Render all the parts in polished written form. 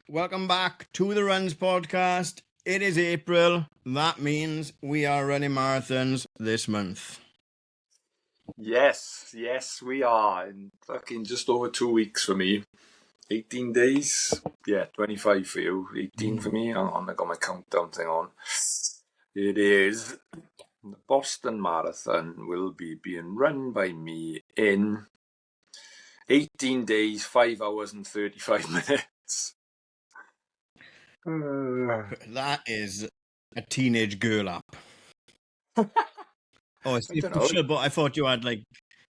Welcome back to the Runs podcast. It is April. That means we are running marathons this month. Yes, we are. In fucking just over 2 weeks for me. 18 days. Yeah, 25 for you. 18 for me. I got my countdown thing on. It is the Boston Marathon will be being run by me in 18 days, 5 hours and 35 minutes. That is a teenage girl app. Oh, it's official, but I thought you had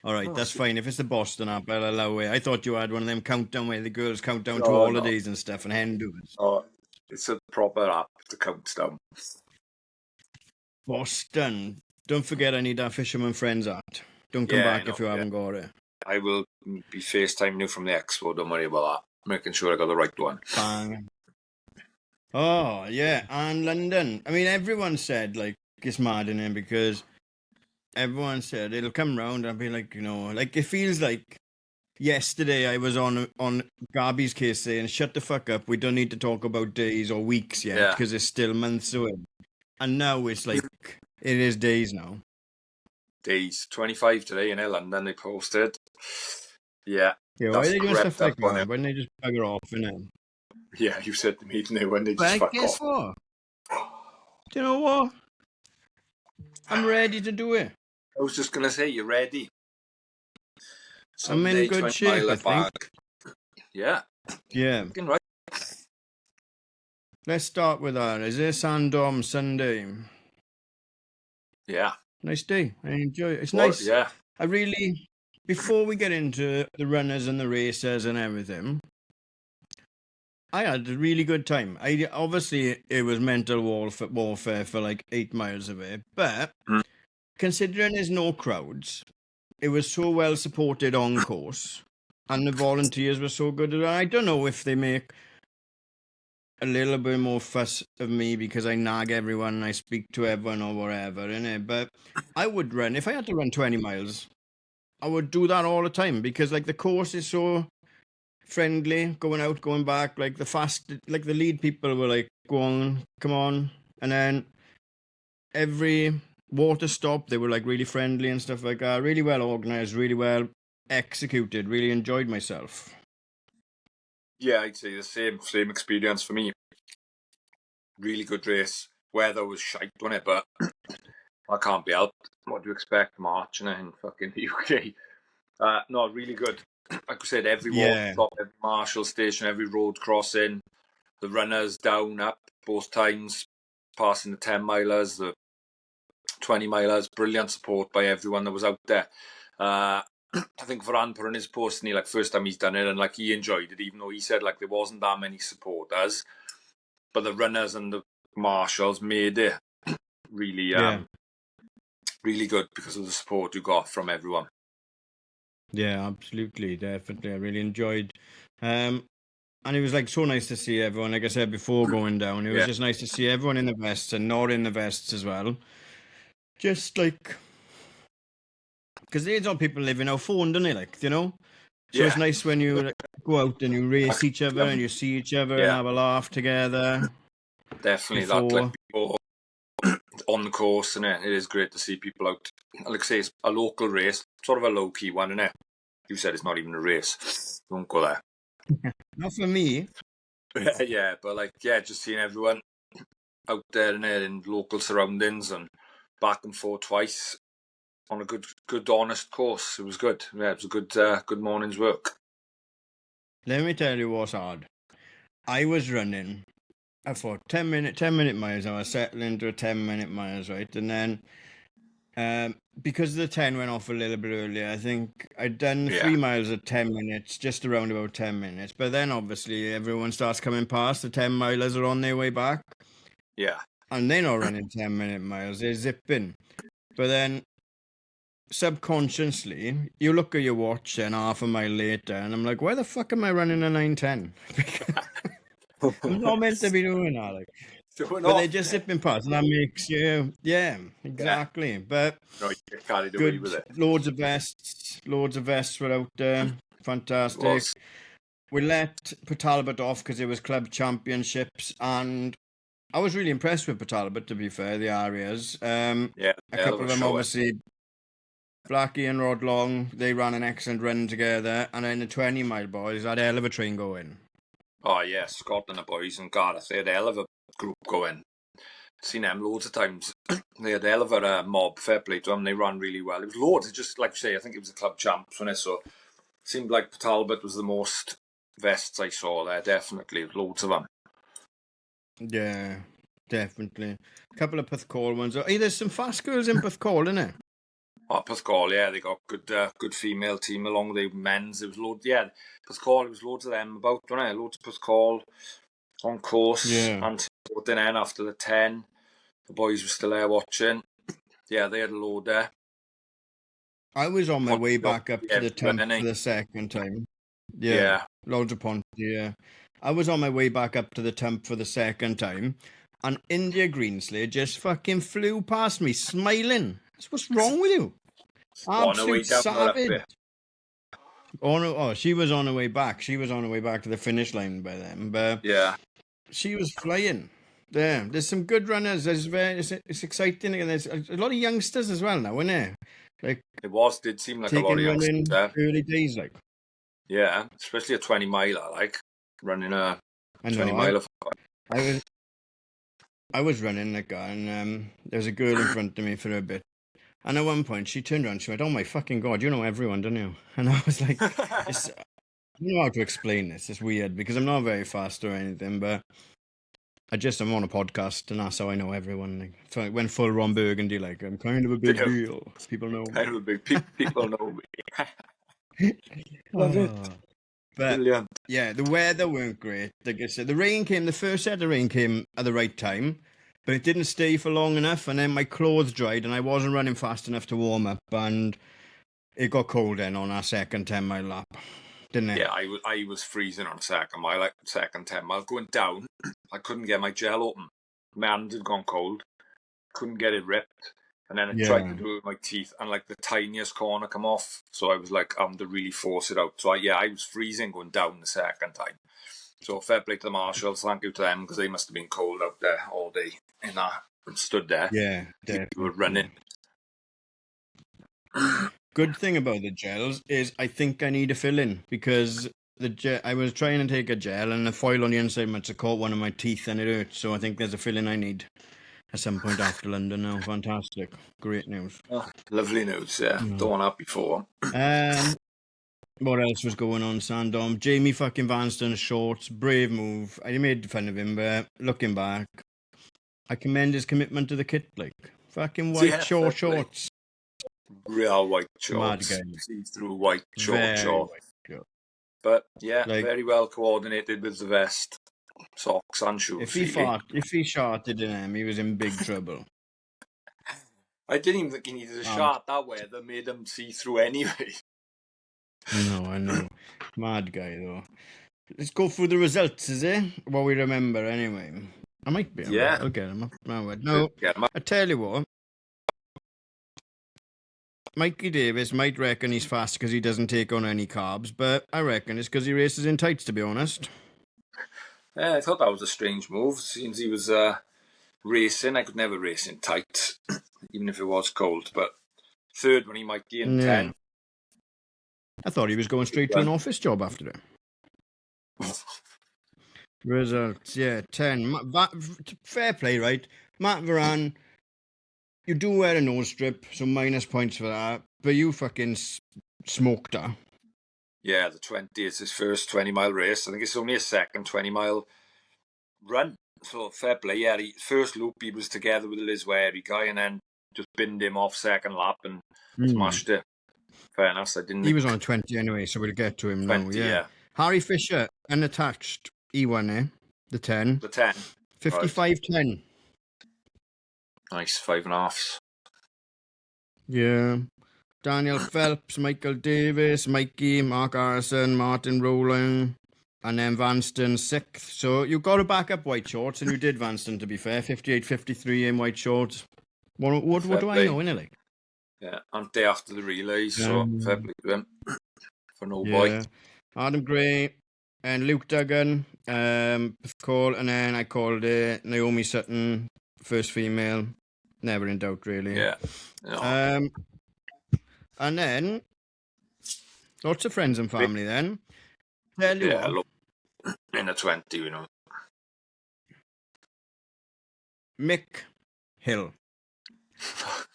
all right, that's fine. If it's the Boston app, I'll allow it. I thought you had one of them countdown where the girls count down to holidays and stuff and hen do's. Oh, it's a proper app to count down. Boston. Don't forget I need that Fisherman Friends app. Don't come back if you haven't got it. I will be FaceTiming you from the expo. Don't worry about that. Making sure I got the right one. Bang. Oh, yeah. And London. I mean, everyone said, it's maddening because everyone said it'll come round. I'll be it feels like yesterday I was on Gabi's case saying, shut the fuck up. We don't need to talk about days or weeks yet because it's still months away. And now it's it is days now. Days. 25 today in London, they posted. Yeah. Yeah, why are they doing stuff like that? Why don't they just bugger off, innit? Yeah, you said to me, didn't they, when they just fuck off. But guess what? Do you know what? I'm ready to do it. I was just going to say, you're ready. I'm in good shape, I think. Yeah. Yeah. Right. Let's start with that. Is it Sandom Sunday? Yeah. Nice day. I enjoy it. It's nice. Yeah. I really, before we get into the runners and the racers and everything, I had a really good time. Obviously, it was mental warfare for 8 miles of it, but considering there's no crowds, it was so well supported on course, and the volunteers were so good. I don't know if they make a little bit more fuss of me because I nag everyone and I speak to everyone or whatever, innit? But I would run, if I had to run 20 miles, I would do that all the time because the course is so friendly, going out, going back, the lead people were go on, come on, and then every water stop they were really friendly and stuff like that. Really well organized, really well executed. Really enjoyed myself. Yeah, I'd say the same experience for me. Really good race. Weather was shite, wasn't it? But I can't be helped. What do you expect? March in fucking UK. No, really good. Like I said, every water stop, every Marshall station, every road crossing, the runners down, up, both times, passing the 10 milers, the 20 milers, brilliant support by everyone that was out there. I think Varane put on his post, and he first time he's done it, and he enjoyed it, even though he said there wasn't that many supporters, but the runners and the marshals made it really, really good because of the support you got from everyone. Yeah, absolutely, definitely. I really enjoyed, and it was so nice to see everyone. Like I said before, going down, it was just nice to see everyone in the vests and not in the vests as well. Just because there's all people living out phone, don't they? So it's nice when you go out and you race each other and you see each other and have a laugh together. Definitely, that before on the course, and it is great to see people out. Like I say, it's a local race, sort of a low key one, isn't it? You said it's not even a race. Don't go there. Not for me. Yeah, but just seeing everyone out there in local surroundings and back and forth twice on a good, honest course. It was good. Yeah, it was a good morning's work. Let me tell you what's hard. I was running. I thought 10 minute miles. I was settling to a 10-minute miles, right? And then because the 10 went off a little bit earlier, I think I'd done 3 miles at 10 minutes, just around about 10 minutes. But then obviously everyone starts coming past. The 10 milers are on their way back. Yeah. And they're not running 10-minute miles. They're zipping. But then subconsciously, you look at your watch and half a mile later, and I'm like, why the fuck am I running a 9:10? I'm not meant to be doing that. But they're just zipping past, and that makes you, exactly. Yeah. But no, you get carried away with it. Loads of vests were out there. Fantastic. we let Talbot off because it was club championships, and I was really impressed with Talbot, to be fair, the Arias. A couple of them, obviously, Blackie and Rod Long, they ran an excellent run together, and then the 20-mile boys had a hell of a train going. Oh, yeah, Scott and the boys and Gareth, they had a hell of a group going. Seen them loads of times. They had a hell of a mob, fair play to them. They ran really well. It was loads. It's just like you say, I think it was the club champs, wasn't it? So it seemed like Talbot was the most vests I saw there, definitely. Loads of them. Yeah, definitely. A couple of Puthcall ones. Hey, there's some fast girls in Puthcall, isn't it? Oh, Puthcall, yeah, they got good female team along the men's. There was loads, yeah. Puthcall, there was loads of them about, wasn't it? Loads of Puthcall on course. Yeah. And then after the 10, the boys were still there watching. Yeah, they had a load there. I was on my way back up to the temp for the second time. Yeah. Loads of Ponty, yeah. I was on my way back up to the temp for the second time, and India Greenslade just fucking flew past me, smiling. What's wrong with you? Absolute savage. Oh no! Oh, she was on her way back. She was on her way back to the finish line by then. But yeah, she was flying. Yeah, there's some good runners. It's exciting, and there's a lot of youngsters as well now, isn't there? Like it did seem like a lot of youngsters there. Early days, like. Yeah, especially a 20-miler, like running a 20-miler. I was running like that, and there was a girl in front of me for a bit. And at one point, she turned around and she went, "Oh my fucking God, you know everyone, don't you?" And I was like, I don't know how to explain this. It's weird because I'm not very fast or anything, but I'm on a podcast and that's how I know everyone. Like, so I went full Ron Burgundy, like, I'm kind of a big deal. People know me. Kind of a big people know me. Love it. But brilliant. Yeah, the weather weren't great. Like I said, the first set of rain came at the right time, but it didn't stay for long enough, and then my clothes dried, and I wasn't running fast enough to warm up, and it got cold then on our second 10-mile lap, didn't it? Yeah, I was freezing on second 10 mile. Going down, I couldn't get my gel open. My hand had gone cold. Couldn't get it ripped. And then I tried to do it with my teeth, and like the tiniest corner come off. So I was like, I'm to really force it out. So I was freezing going down the second time. So fair play to the marshals, thank you to them, because they must have been cold out there all day and stood there. Yeah, they were running. Good thing about the gels is I think I need a fill in because I was trying to take a gel and the foil on the inside must have caught one of my teeth and it hurt. So I think there's a fill in I need at some point after London now. Fantastic. Great news. Oh, lovely news, yeah. Don't want that before. What else was going on, Sandom? Jamie fucking Vanston's shorts. Brave move. I made fun of him, but looking back, I commend his commitment to the kit. Like, fucking white shorts. Real white shorts. See-through white shorts. But yeah, like, very well coordinated with the vest, socks and shoes. If he sharted in him, he was in big trouble. I didn't even think he needed a shot that way. That made him see through anyway. I know. Mad guy, though. Let's go through the results, is it? What we remember, anyway. I might be. I'll get him up. No, I tell you what. Mikey Davis might reckon he's fast because he doesn't take on any carbs, but I reckon it's because he races in tights, to be honest. Yeah, I thought that was a strange move. Since he was racing, I could never race in tights, even if it was cold. But third when he might be in 10. I thought he was going straight to an office job after it. Results, 10. Fair play, right? Matt Varan, you do wear a nose strip, so minus points for that. But you fucking smoked her. Yeah, the 20 is his first 20-mile race. I think it's only his second 20-mile run. So fair play. Yeah, the first loop he was together with Liz Wary guy and then just binned him off second lap and smashed it. Fair enough. He was on 20 anyway, so we'll get to him 20, now. Yeah. Harry Fisher, unattached. He won, the 10. The 10. 55-10. Nice, 5.5s. Yeah. Daniel Phelps, Michael Davis, Mikey, Mark Harrison, Martin Rowling, and then Vanston 6th. So you got to back up white shorts, and you did, Vanston, to be fair. 58-53 in white shorts. What do I know, innit? Yeah, and day after the relays, so fair play to him. For no boy. Adam Gray, and Luke Duggan, call, and then I called Naomi Sutton, first female. Never in doubt, really. Yeah. No. And then lots of friends and family. Then tell you what, look, in the 20, you know. Mick Hill.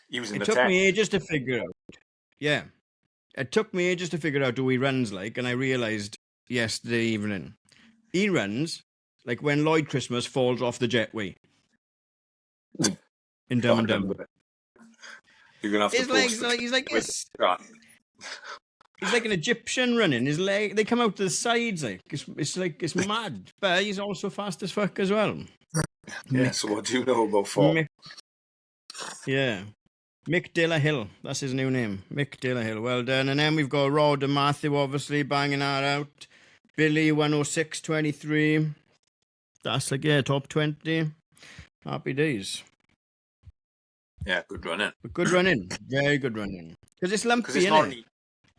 He was in It the took 10. me ages to figure out. Yeah, it took me ages to figure out who he runs like, and I realised yesterday evening he runs like when Lloyd Christmas falls off the jetway in Dumb and Dumber. You're gonna have His to legs post are like he's like with this. that. He's like an Egyptian running. His leg they come out to the sides like it's mad. But he's also fast as fuck as well. Yeah. Mick. So what do you know about form? Mick. Yeah. Mick De La Hill, that's his new name. Mick De La Hill, well done. And then we've got Rod and Matthew, obviously, banging that out. Billy, 106.23. That's like, yeah, top 20. Happy days. Yeah, good running. But good running. Very good running. Because it's lumpy, It's isn't not it?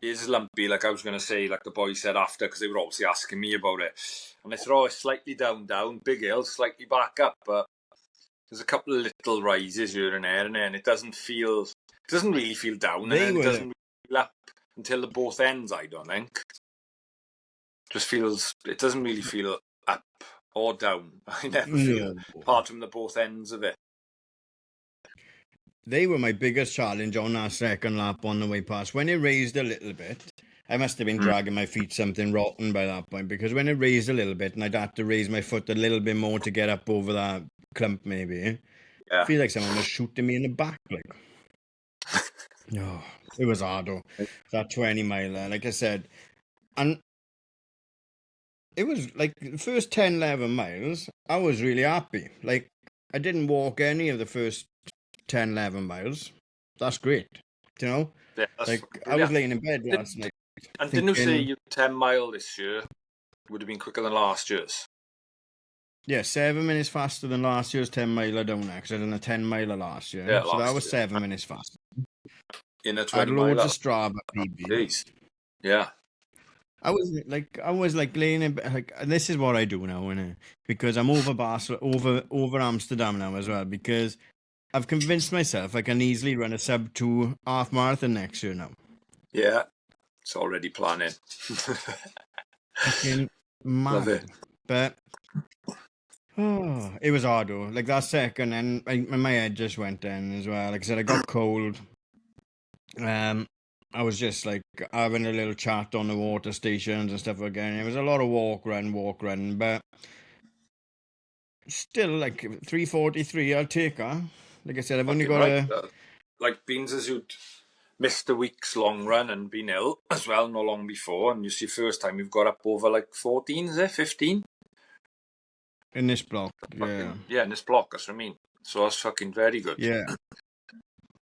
It is lumpy, like I was going to say, like the boys said after, because they were obviously asking me about it. And it's always slightly down, big hill, slightly back up, but there's a couple of little rises here and there, and it doesn't really feel down, and then it doesn't really feel up until the both ends, I don't think. It doesn't really feel up or down. I never feel, apart from the both ends of it. They were my biggest challenge on that second lap on the way past. When it raised a little bit, I must have been dragging my feet something rotten by that point, because when it raised a little bit and I'd have to raise my foot a little bit more to get up over that clump maybe, I feel like someone was shooting me in the back. Like, no, it was hard though. That 20 miler, like I said. And it was like the first 10, 11 miles, I was really happy. Like, I didn't walk any of the first 10, 11 miles. That's great. You know? Yeah, like, I was laying in bed last night. And didn't you say your 10 mile this year would have been quicker than last year's? Yeah, 7 minutes faster than last year's 10 miler, don't I? Because I done a 10 miler last year. Yeah, so that was 7 minutes faster. In a 20 I had loads miler. of Strava PB. Yeah. I was like laying in bed, like, and this is what I do now, innit? Because I'm over over Amsterdam now as well, because I've convinced myself I can easily run a sub-2 half marathon next year now. Yeah, it's already planning. Fucking mad. Love it. But it was hard though. Like that second, and my head just went in as well. Like I said, I got cold. I was just like having a little chat on the water stations and stuff again. It was a lot of walk, run, but still, like 3:43, I'll take her. Like I said, I've only got like Beans as you'd missed a week's long run and been ill as well, not long before, and you see first time you've got up over like 14, is it 15? In this block, yeah, in this block. That's what I mean. So that's fucking very good. Yeah.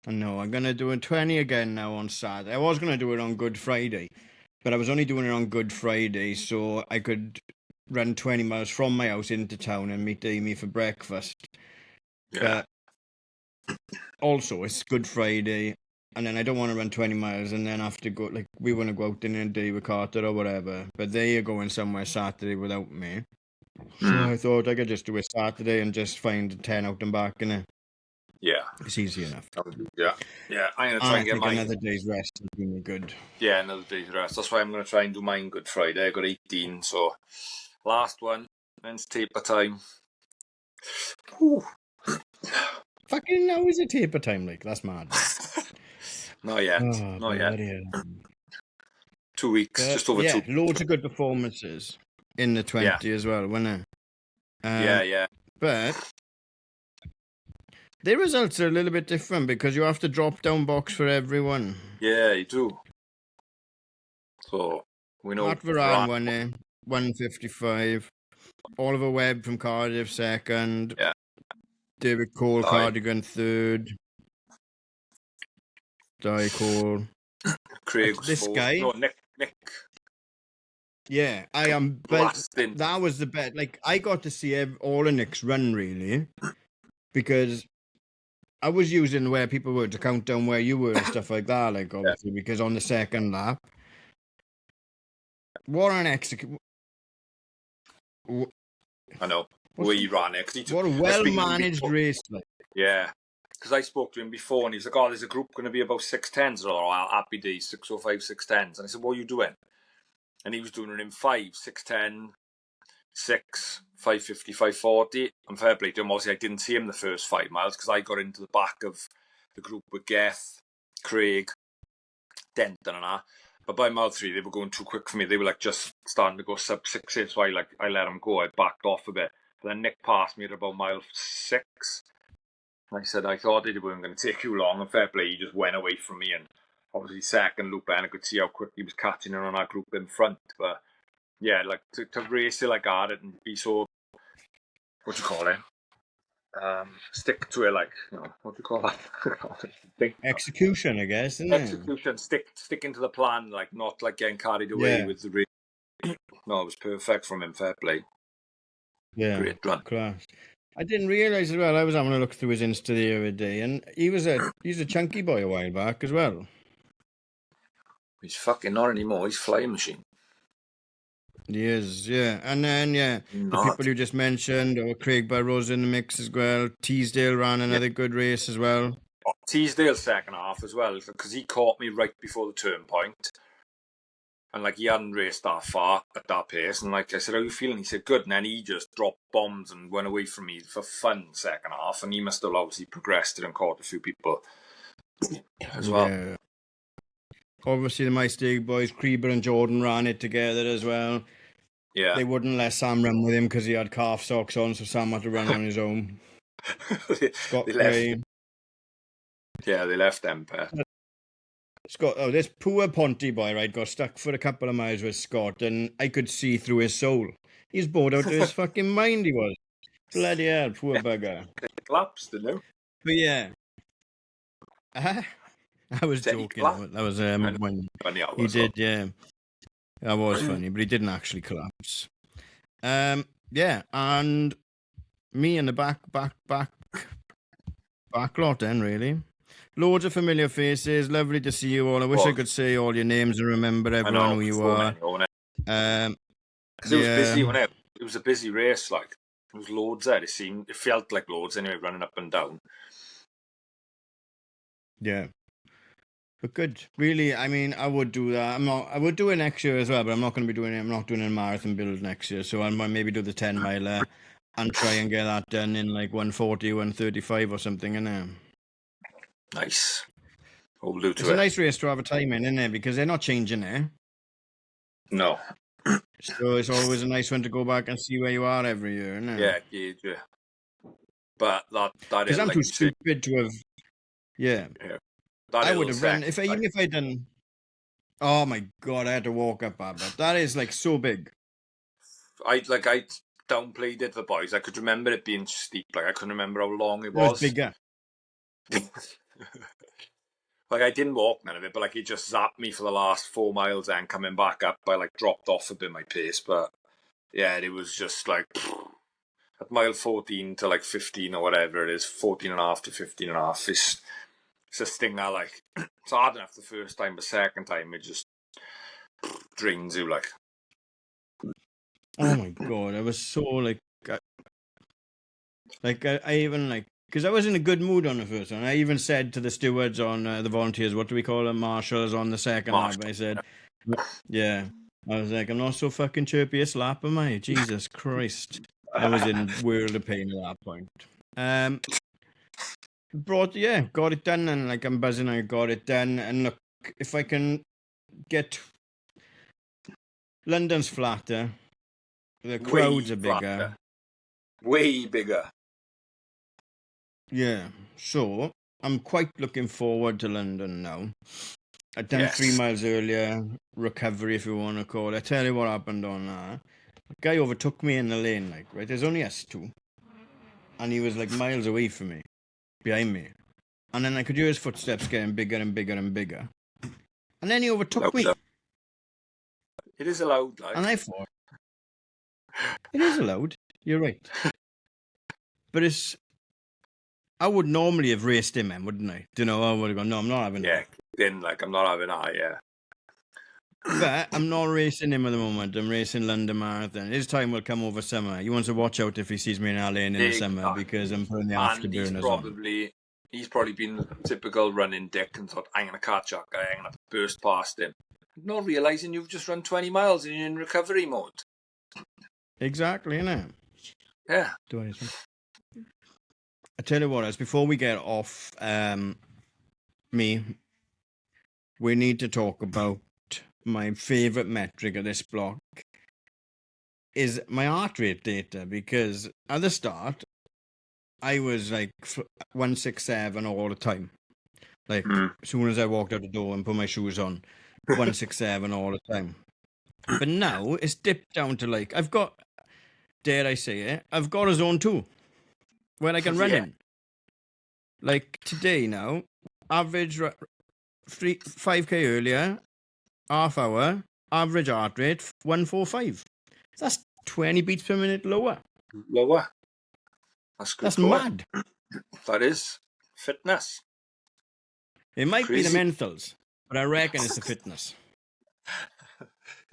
I know, I'm going to do a 20 again now on Saturday. I was going to do it on Good Friday, but I was only doing it on Good Friday so I could run 20 miles from my house into town and meet Amy for breakfast. Yeah. But also, it's Good Friday, and then I don't want to run 20 miles and then have to go, like, we want to go out in a day with Carter or whatever, but they are going somewhere Saturday without me. So I thought I could just do it Saturday and just find 10 out and back, innit? Yeah. It's easy enough. Yeah. I'm going to try and get mine. Another day's rest is really good. Yeah, another day's rest. That's why I'm going to try and do mine Good Friday. I got 18, so last one. Then it's taper time. Whew. Fucking now is it taper time, like? That's mad. Not yet. Not yet. 2 weeks, just over 2 weeks. Loads of good performances in the 20 as well, wasn't there? Yeah. But the results are a little bit different because you have to drop down box for everyone. Yeah, you do. So we know. Matt Varane won it, 155. Oliver Webb from Cardiff second. Yeah. David Cole, Cardigan third. Di Cole. Craig was this fourth. guy. No, Nick. Yeah, I am. But that was the bet. Like, I got to see all of Nick's run, really, because I was using where people were to count down where you were and stuff like that, like, obviously, because on the second lap, what an execute. I know. Where he ran it. What a well-managed race. Like. Yeah. Because I spoke to him before and he was like, oh, there's a group going to be about 610s or happy days, 605, 610s. And I said, what are you doing? And he was doing it in 5, 610, 6, 550, 540. And fair play to him. Obviously, I didn't see him the first 5 miles because I got into the back of the group with Geth, Craig, Denton and that. But by mile 3, they were going too quick for me. They were like just starting to go sub 6. So I let them go. I backed off a bit. But then Nick passed me at about mile 6. And I said, I thought they weren't going to take you long. And fair play, he just went away from me. And obviously, second loop, and I could see how quick he was catching in on our group in front. But yeah, like to race it like that and be so, what do you call it? Stick to it, like, you know, what do you call that? Execution, I guess, isn't it? Execution, sticking to the plan, like not like getting carried away with the race. No, it was perfect from him. Fair play. Yeah, great run. Class. I didn't realise as well. I was having a look through his Insta the other day, and he's a chunky boy a while back as well. He's fucking not anymore. He's flying machine. He is, yeah. And then, the people you just mentioned, Craig Burrows in the mix as well. Teasdale ran another good race as well. Teasdale second half as well, because he caught me right before the turn point. And like he hadn't raced that far at that pace. And like I said, how are you feeling? He said, good. And then he just dropped bombs and went away from me for fun second half. And he must have obviously progressed it and caught a few people as well. Yeah. Obviously, the My Steak boys, Creeber and Jordan, ran it together as well. Yeah. They wouldn't let Sam run with him because he had calf socks on, so Sam had to run on his own. Scott Gray. Yeah, they left them pair. Scott, this poor Ponty boy, right, got stuck for a couple of miles with Scott, and I could see through his soul. He's bored out of his fucking mind, he was. Bloody hell, poor bugger. They collapsed, didn't they? But yeah. I was joking. That was when he did, yeah. That was funny, but he didn't actually collapse. Yeah, and me in the back lot then, really. Loads of familiar faces. Lovely to see you all. I wish I could say all your names and remember everyone who you are. It was busy, wasn't it? It was a busy race. Like there was loads there. It felt like loads anyway, running up and down. Yeah, but good. Really, I mean, I would do that. I would do it next year as well, but I'm not going to be doing it. I'm not doing a marathon build next year, so I might maybe do the 10 miler and try and get that done in like 140, 135 or something, innit? Nice. We'll do it's a nice race to have a time in, isn't it? Because they're not changing it. No. So it's always a nice one to go back and see where you are every year, isn't it? Yeah. But that because I'm too stupid to have. Yeah. I would have run even if I'd done. Oh my god! I had to walk up that, but that is like so big. I downplayed it for the boys. I could remember it being steep. Like I couldn't remember how long it was. It was bigger. Like I didn't walk none of it, but like it just zapped me for the last 4 miles and coming back up. I like dropped off a bit my pace, but yeah, it was just like at mile 14 to like 15 or whatever it is, 14 and a half to 15 and a half. It's a stinger. Like it's hard enough the first time, but second time it just drains you. Like oh my god, I was so like I even like. Because I was in a good mood on the first one. I even said to the stewards on the volunteers, what do we call them? Marshals on the second lap. I said, yeah. I was like, I'm not so fucking chirpiest lap, am I? Jesus Christ. I was in world of pain at that point. Got it done. And like I'm buzzing, I got it done. And look, if I can get... London's flatter. The crowds are bigger. Way bigger. Yeah, so I'm quite looking forward to London now. I'd done 3 miles earlier, recovery if you want to call it. I tell you what happened on that. A guy overtook me in the lane, like, right? There's only us two. And he was like miles away from me, behind me. And then I could hear his footsteps getting bigger and bigger and bigger. And then he overtook me. It is allowed, like. And I thought, it is allowed. You're right. But I would normally have raced him, man, wouldn't I? Do you know, I would have gone, no, I'm not having that. Yeah, then, like, I'm not having that, yeah. But I'm not racing him at the moment. I'm racing London Marathon. His time will come over summer. He wants to watch out if he sees me in LA in the summer because I'm putting the And he's afterburners on. probably been the typical running dick and thought, I'm going to catch that guy, I'm going to burst past him. Not realising you've just run 20 miles and you're in recovery mode. Exactly, innit? Yeah. Do anything. I tell you what, as before we get off me, we need to talk about my favourite metric of this block is my heart rate data, because at the start I was like 167 all the time. Like as soon as I walked out the door and put my shoes on, 167 all the time. But now it's dipped down to like, I've got, dare I say it, I've got a zone 2 where I can run in. Like today now, average 5k earlier, half hour, average heart rate 145. That's 20 beats per minute lower. Lower. That's mad. That is fitness. It might be the mentals, but I reckon it's the fitness.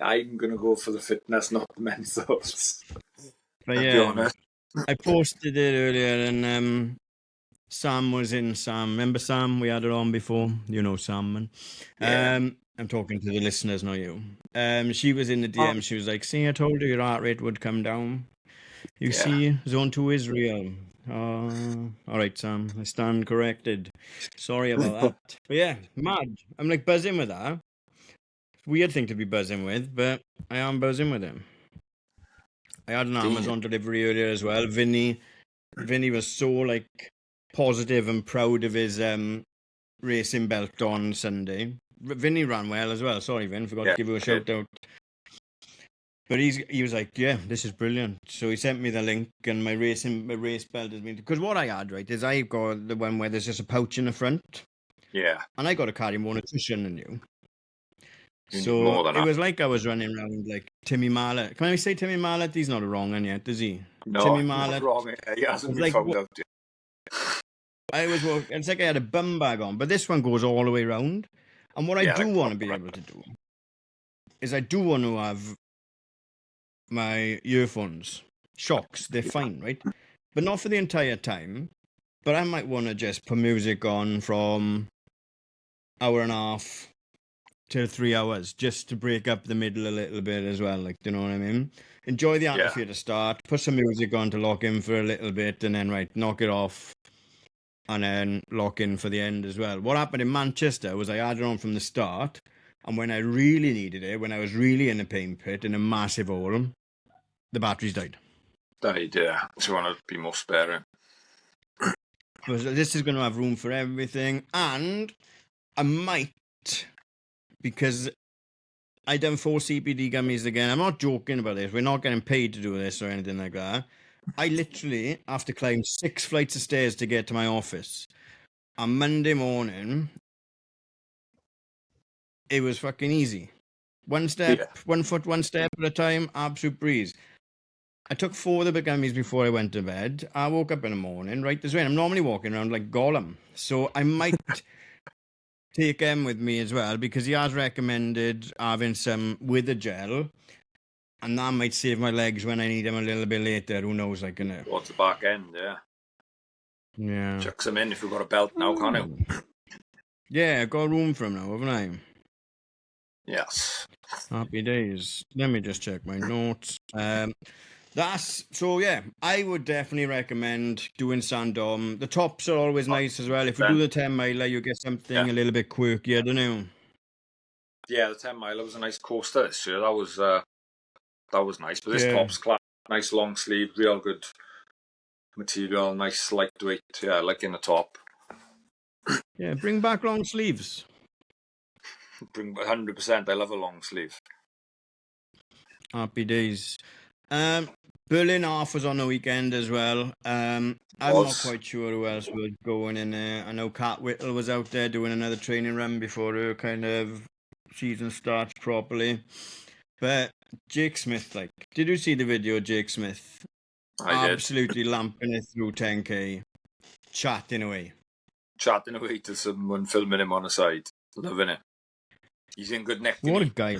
I'm going to go for the fitness, not the mentals. But yeah, I posted it earlier and Sam was in. Sam, remember Sam? We had it on before. You know Sam, man. Yeah. I'm talking to the listeners, not you. She was in the DM. She was like, see, I told you your heart rate would come down. You see, zone 2 is real. All right, Sam, I stand corrected. Sorry about that. But yeah, mad. I'm like buzzing with that. Weird thing to be buzzing with, but I am buzzing with him. I had an Amazon delivery earlier as well. Vinny was so like positive and proud of his racing belt on Sunday. Vinny ran well as well. Sorry, Vin, forgot to give you a shout out. But he was like, yeah, this is brilliant. So he sent me the link, and my race belt has been, because what I had, right, is I got the one where there's just a pouch in the front. Yeah. And I got to carry more nutrition than you. So it was like I was running around like Timmy Mallet. Can I say Timmy Mallet? He's not a wrong one yet, is he? No, Timmy Mallet. Not wrong. He hasn't been found out yet. It's like I had a bum bag on, but this one goes all the way around. And what I do want to be able to do is I do want to have my earphones. Shocks, they're fine, right? But not for the entire time. But I might want to just put music on from hour and a half to 3 hours, just to break up the middle a little bit as well. Like, do you know what I mean? Enjoy the atmosphere to start. Put some music on to lock in for a little bit, and then knock it off, and then lock in for the end as well. What happened in Manchester was I had it on from the start, and when I really needed it, when I was really in a pain pit in a massive hole, the batteries died. Died, yeah. So I want to be more sparing. This is going to have room for everything, and I might, because I done 4 CBD gummies again. I'm not joking about this. We're not getting paid to do this or anything like that. I literally have to climb 6 flights of stairs to get to my office. On Monday morning, it was fucking easy. One step, 1 foot, 1 step at a time, absolute breeze. I took 4 of the gummies before I went to bed. I woke up in the morning, right this way. I'm normally walking around like Gollum. So I might take them with me as well, because he has recommended having some with a gel. And that might save my legs when I need them a little bit later. Who knows? I can. Towards the back end, yeah. Yeah. Chuck them in if you've got a belt now, can't you? Yeah, I've got room for them now, haven't I? Yes. Happy days. Let me just check my notes. So yeah, I would definitely recommend doing Sandom. The tops are always nice as well. If you do the 10 miler, you get something a little bit quirky, I don't know. Yeah, the 10 miler was a nice coaster this year. That was nice. But this top's class, nice long sleeve, real good material, nice lightweight. Yeah, like in the top. Yeah, bring back long sleeves. Bring 100%. I love a long sleeve. Happy days. Berlin half was on the weekend as well. I'm not quite sure who else was going in there. I know Kat Whittle was out there doing another training run before her kind of season starts properly. But Jake Smith, did you see the video of Jake Smith? I did. Absolutely lamping it through 10k, chatting away To someone filming him on the side. Loving it. He's in good nick. What a guy,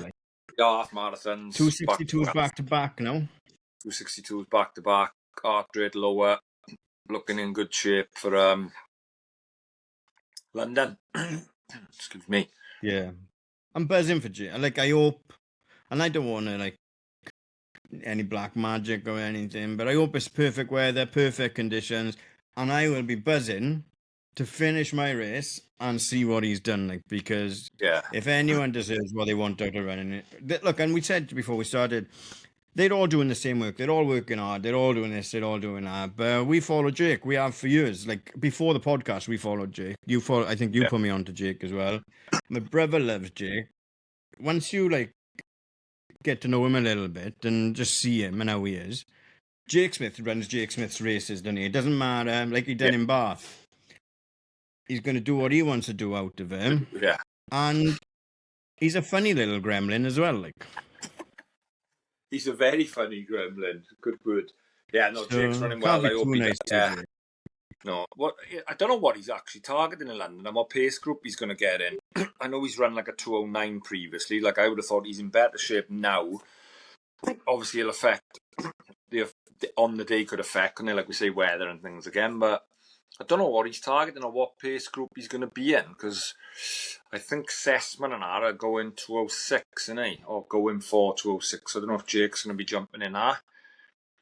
half marathons. 262s back to back now. 262s back to back. Heart rate lower. Looking in good shape for London. Excuse me. Yeah. I'm buzzing for Jake. Like, I hope, and I don't want to, like, any black magic or anything, but I hope it's perfect weather, perfect conditions, and I will be buzzing to finish my race and see what he's done. Like, because Yeah. if anyone deserves what they want out of running it, look, and we said before we started, they're all doing the same work. They're all working hard. They're all doing this. They're all doing that. But we follow Jake. We have for years. Like, before the podcast, we followed Jake. I think you put me on to Jake as well. My brother loves Jake. Once you, like, get to know him a little bit and just see him and how he is. Jake Smith runs Jake Smith's races, doesn't he? It doesn't matter, like he done in Bath. He's going to do what he wants to do out of him. Yeah. And he's a funny little gremlin as well. Like, he's a very funny gremlin. Good word. Yeah, no, so, Jake's running well. I hope he nice does. Yeah. No, I don't know what he's actually targeting in London and what pace group he's going to get in. I know he's run like a 209 previously. Like, I would have thought he's in better shape now. Obviously, it'll affect the on the day could affect, and like we say, weather and things again. But I don't know what he's targeting or what pace group he's going to be in, because I think Sessman and I are going 206, isn't he? Or going for 206. I don't know if Jake's going to be jumping in that.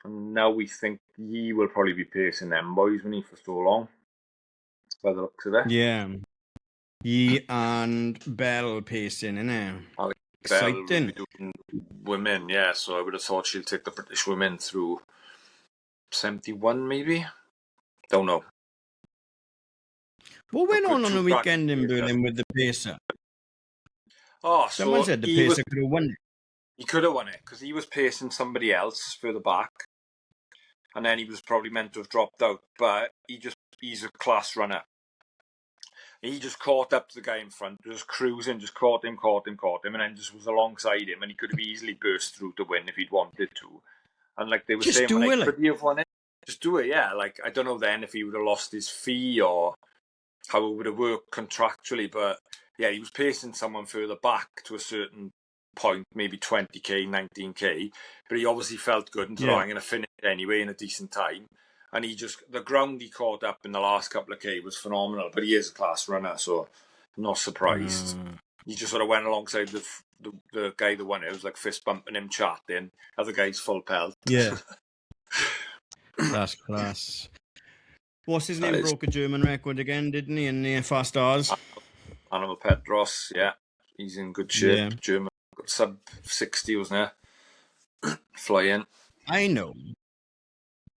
And now we think he will probably be pacing them boys, when he for so long. By the looks of it. Yeah. He and Bell pacing, innit? Exciting. Bell will be doing women, yeah. So I would have thought she'll take the British women through 71, maybe. Don't know. What went on the weekend in Berlin with the pacer? Oh, someone said the pacer could have won it. He could have won it because he was pacing somebody else further back, and then he was probably meant to have dropped out. But he's a class runner. He just caught up to the guy in front, just cruising, just caught him, and then just was alongside him, and he could have easily burst through to win if he'd wanted to. And like they were saying, could he have won it? Just do it, yeah. Like, I don't know then if he would have lost his fee or how it would have worked contractually, but yeah, he was pacing someone further back to a certain point, maybe 20k, 19k, but he obviously felt good and thought, I'm going to finish it anyway in a decent time. And the ground he caught up in the last couple of K was phenomenal, but he is a class runner, so I'm not surprised. He just sort of went alongside the guy that won it. It was like fist bumping him, chatting. Other guy's full pelt. Yeah. That's class. What's his name? Broke a German record again, didn't he? In the fast hours. Animal Petros, yeah. He's in good shape. Yeah. German. Got sub 60, wasn't it? Flying. I know.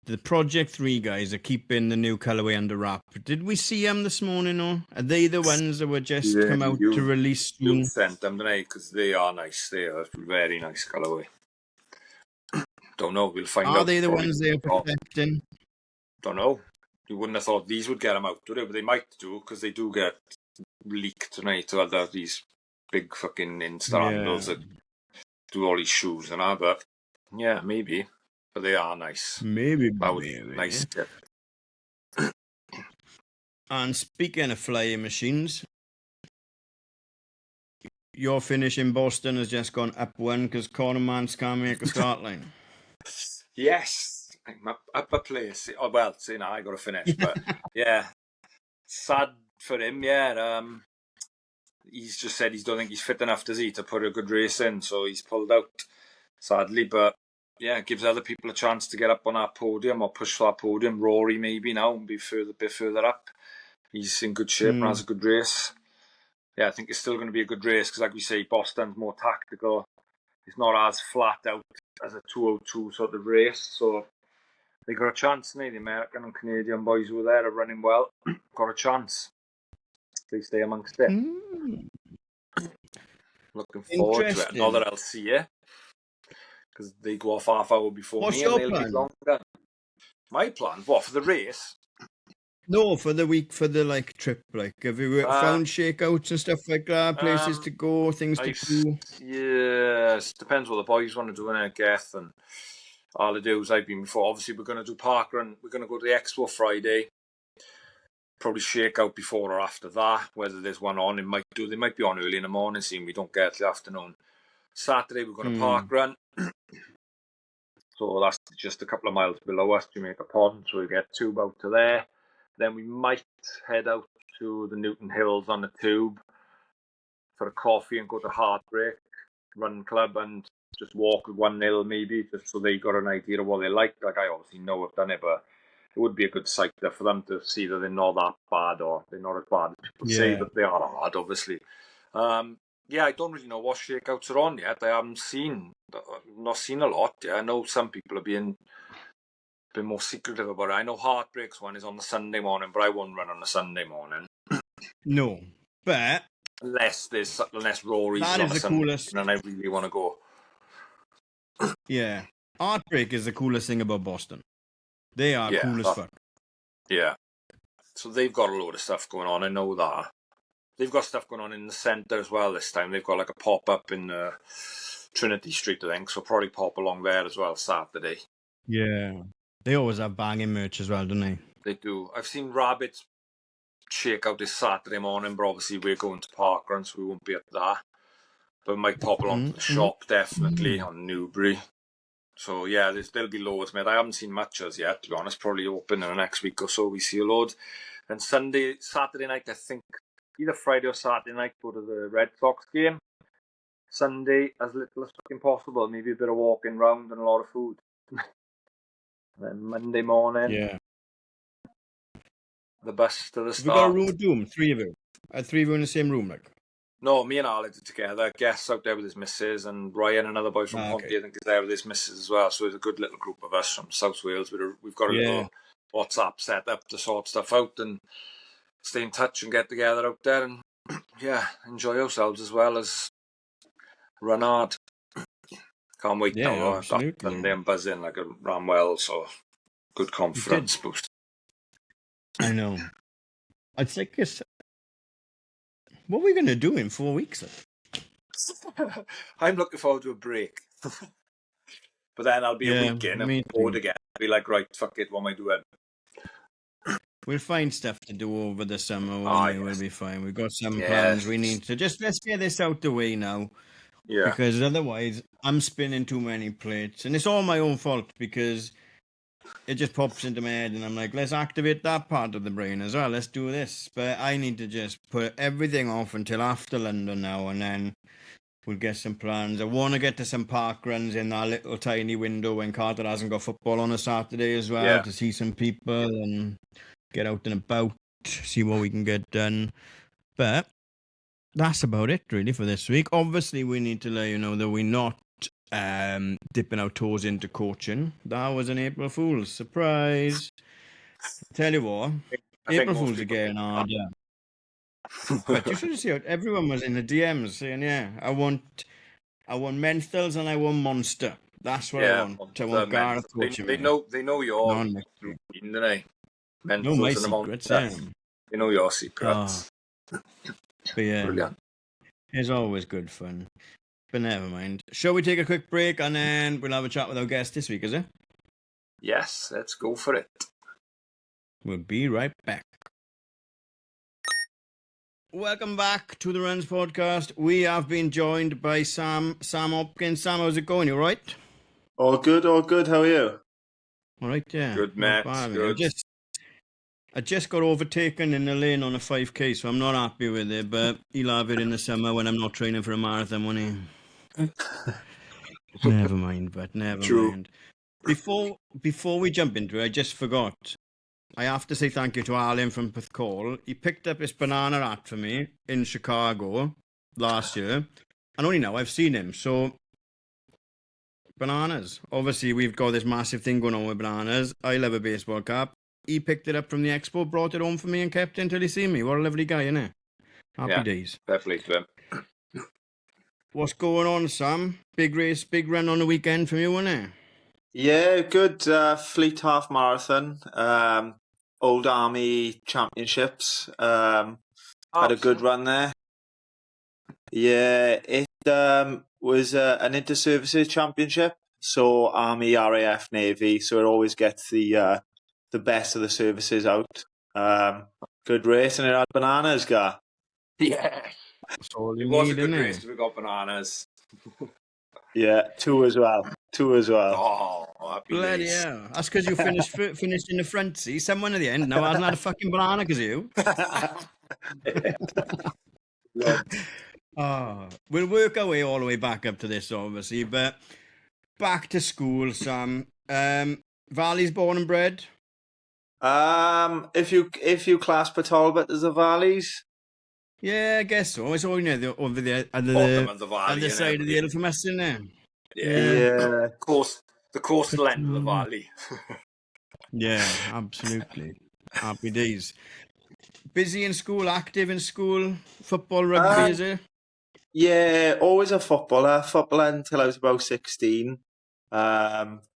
The Project 3 guys are keeping the new colourway under wrap. Did we see them this morning, or are they the ones that were just come out to release soon? You sent them tonight because they are nice. They are very nice colourway. Don't know. We'll find out. Are they the ones they are protecting? Don't know. You wouldn't have thought these would get them out, would they? But they might do, because they do get leaked tonight to other these big fucking Insta handles that do all these shoes and all. But yeah, maybe. But they are nice. Maybe. Nice. And speaking of flying machines, your finish in Boston has just gone up one because Conor Mance can't make a start line. Yes. I'm up a place. Oh, well, see, now I got to finish. But yeah, sad for him, yeah. He's just said he don't think he's fit enough, does he, to put a good race in. So he's pulled out, sadly. But yeah, it gives other people a chance to get up on that podium or push for that podium. Rory maybe now and be a bit further up. He's in good shape and has a good race. Yeah, I think it's still going to be a good race because, like we say, Boston's more tactical. It's not as flat out as a 202 sort of race. So they got a chance, the American and Canadian boys who were there are running well. Got a chance. They stay amongst it. Looking forward to it. Not that I'll see it, because they go off half hour before What's me your and they'll plan? be longer. My plan? What, for the race? No, for the week, for the trip. Have you found shakeouts and stuff like that? Places to go, things to do? Yes, depends what the boys want to do in a Geth and all the dudes I've been before. Obviously, we're going to do parkrun. We're going to go to the Expo Friday. Probably shake out before or after that. Whether there's one on, they might be on early in the morning, seeing we don't get the afternoon. Saturday we've got a park run. So that's just a couple of miles below us, Jamaica Pond. So we get tube out to there. Then we might head out to the Newton Hills on the tube for a coffee and go to Heartbreak Run Club and just walk one hill maybe, just so they got an idea of what they like. Like I obviously know I've done it, but it would be a good sight there for them to see that they're not that bad, or they're not as bad as people say that they are hard, obviously. Yeah, I don't really know what shakeouts are on yet. I haven't not seen a lot. Yeah, I know some people are being more secretive about it. I know Heartbreak's one is on the Sunday morning, but I won't run on the Sunday morning. No, but unless Rory's on the Sunday, coolest, and I really want to go. Yeah, Heartbreak is the coolest thing about Boston. They are cool as fuck. Yeah. So they've got a load of stuff going on. I know that. They've got stuff going on in the centre as well this time. They've got like a pop-up in Trinity Street, I think. So probably pop along there as well Saturday. Yeah. They always have banging merch as well, don't they? They do. I've seen Rabbits shake out this Saturday morning, but obviously we're going to Parkrun, so we won't be at that. But we might pop along to the shop, definitely, on Newbury. So yeah, there'll be loads, mate. I haven't seen much as yet, to be honest. Probably open in the next week or so. We see a load. Then Saturday night, I think either Friday or Saturday night, go to the Red Sox game. Sunday, as little as fucking possible. Maybe a bit of walking round and a lot of food. Then Monday morning, the bus to the start. We got a room with Doom, three of you. Three of you in the same room, like. No, me and Alex are together. Guests out there with his missus, and Ryan, another boy from Ponty, I think, is there with his missus as well. So it's a good little group of us from South Wales. We've got a little WhatsApp set up to sort stuff out and stay in touch and get together out there and enjoy ourselves as well as run hard. Can't wait now. Absolutely. Sunday I'm buzzing like a ran well, so good confidence boost. I know. I think it's. What are we going to do in 4 weeks? I'm looking forward to a break. But then I'll be a week in and bored again. I'll be like, right, fuck it, what am I doing? We'll find stuff to do over the summer. We'll be fine. We've got some plans. We need to let's get this out the way now. Yeah. Because otherwise, I'm spinning too many plates. And it's all my own fault because it just pops into my head and I'm like, let's activate that part of the brain as well. Let's do this. But I need to just put everything off until after London now, and then we'll get some plans. I want to get to some park runs in that little tiny window when Carter hasn't got football on a Saturday as well, to see some people and get out and about, see what we can get done. But that's about it really for this week. Obviously, we need to let you know that we're not dipping our toes into coaching. That was an April Fool's surprise. Tell you what, April Fools are getting harder. But you should have seen everyone was in the DMs saying, I want Mentals and I want Monster. That's what I want. I want Gareth coaching me. They know your routine, don't they? Mentals my secrets, They know your secrets. But yeah, brilliant. It's always good fun. But never mind. Shall we take a quick break and then we'll have a chat with our guest this week, is it? Yes, let's go for it. We'll be right back. Welcome back to the Runs Podcast. We have been joined by Sam Hopkins. Sam, how's it going? You all right? All good. How are you? All right, yeah. Good, Matt. Good. I just got overtaken in the lane on a 5K, so I'm not happy with it, but he'll have it in the summer when I'm not training for a marathon, won't he? Never mind. Before we jump into it, I just forgot. I have to say thank you to Alan from Porthcawl. He picked up this banana hat for me in Chicago last year, and only now I've seen him. So, bananas. Obviously, we've got this massive thing going on with bananas. I love a baseball cap. He picked it up from the expo, brought it home for me, and kept it until he seen me. What a lovely guy, isn't it? Happy days. Definitely to him. What's going on, Sam? Big race, big run on the weekend from you, wasn't it? Yeah, good. Fleet half marathon. Old Army Championships. Had a good run there. Yeah, it was an inter-services championship. So Army, RAF, Navy. So it always gets the best of the services out. Good race, and it had bananas, Gar. Yeah. It was a good race. We got bananas. Yeah, two as well. Oh, happy Bloody days. hell. That's because you finished in the front. See, someone at the end now hasn't had a fucking banana because of you. Oh, we'll work our way all the way back up to this, obviously, but back to school, Sam. Valley's born and bred. If you class Port Talbot as the Valleys, Yeah, I guess so. It's all over the Bottom of the valley, other innit? side of the hill from us, isn't it? yeah. The coastal end of the valley. Yeah, absolutely. Happy days. Busy in school, active in school, football, rugby, is it? Yeah, always a footballer until I was about 16.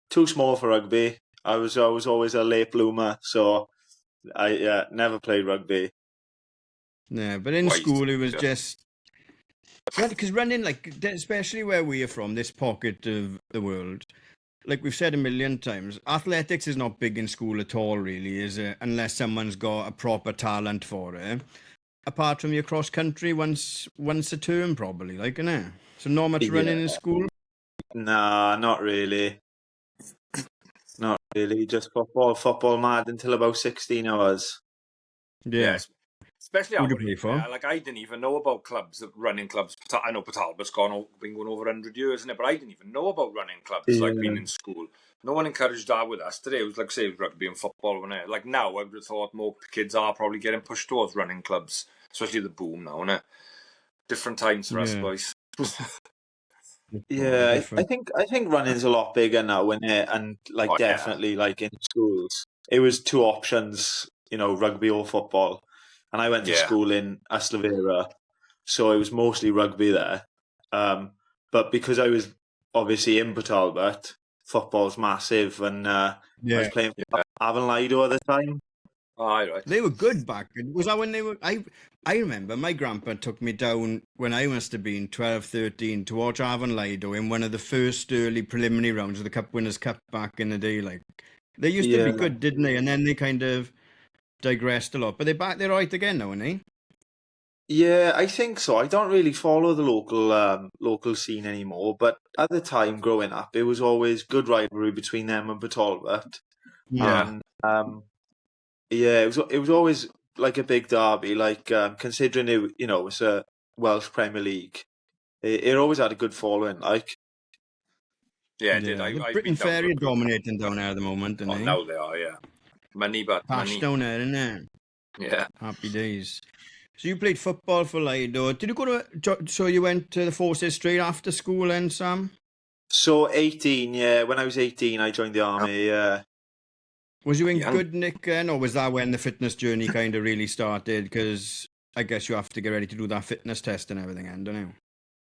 Too small for rugby. I was always a late bloomer, so I never played rugby. Yeah, but in school it was just because running, like especially where we are from, this pocket of the world. Like we've said a million times, athletics is not big in school at all, really, is it? Unless someone's got a proper talent for it. Apart from your cross country once a term, probably, like, innit? So not much running Yeah. in school. Nah, not really. Not really. Just football mad until about 16 I was. Yeah. Yes. Especially Who'd you our play age, for? mate. Like, I didn't even know about clubs, running clubs. I know Port Talbot's been going over 100 years, isn't it? But I didn't even know about running clubs, like being in school. No one encouraged that with us today. It was like, say, rugby and football. Wasn't it? Like now, I would have thought more kids are probably getting pushed towards running clubs, especially the boom now, isn't it? Different times for us, Yeah. boys. Yeah, I Different. think running's a lot bigger now, isn't it? And like Oh, yeah. definitely like in schools. It was two options, rugby or football. And I went to Yeah. school in Aslavera, so it was mostly rugby there. But because I was obviously in Port Talbot, football's massive, and I was playing for Avonlido at the time. All right. They were good back then. Was that when they were? I remember my grandpa took me down when I must have been 12, 13 to watch Avon Lido in one of the first early preliminary rounds of the Cup Winners' Cup back in the day. Like they used to be Yeah, good, didn't they? And then they kind of digressed a lot. But they're right again now, aren't they? yeah, I think so. I don't really follow the local scene anymore, but at the time growing up, it was always good rivalry between them and Port Talbot. Yeah. And yeah, it was always like a big derby. Like considering it's a Welsh Premier League, it always had a good following. Like Yeah, it did. Yeah, the I've Britain been down to Ferry a are good. dominating down there at the moment, aren't Oh, they? now they are, yeah. Money. Cash down there, isn't it? Yeah. Happy days. So you played football for Lido. Did you go so you went to the forces straight after school then, Sam? so 18, yeah. When I was 18, I joined the army. Yeah. Was you in Young. good nick then, or was that when the fitness journey kind of really started? Because I guess you have to get ready to do that fitness test and everything, don't you?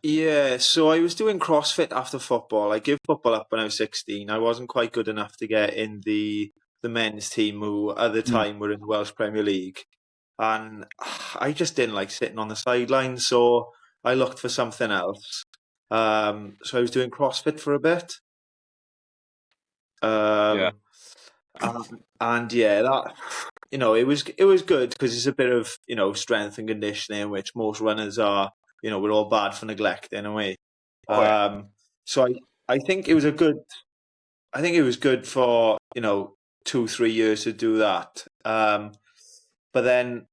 Yeah, so I was doing CrossFit after football. I gave football up when I was 16. I wasn't quite good enough to get in the men's team who at the time were in the Welsh Premier League. And I just didn't like sitting on the sidelines, so I looked for something else. So I was doing CrossFit for a bit. Yeah. And yeah, that it was good because it's a bit of strength and conditioning, which most runners are. We're all bad for neglect in a way. Oh, yeah. So I think it was I think it was good for 2-3 years to do that. But then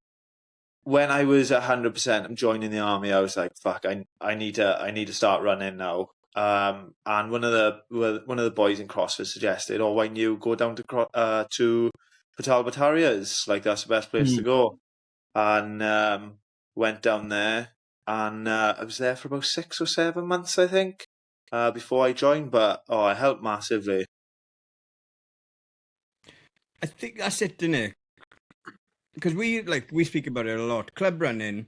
when I was 100%, I'm joining the army. I was like, fuck, I need to start running now. And one of the boys in CrossFit suggested, "Oh, why don't you go down to Talbot Harriers? Like that's the best place to go." And went down there, and I was there for about 6 or 7 months, I think, before I joined. But it helped massively. I think that's it, isn't it? Because we speak about it a lot. Club running,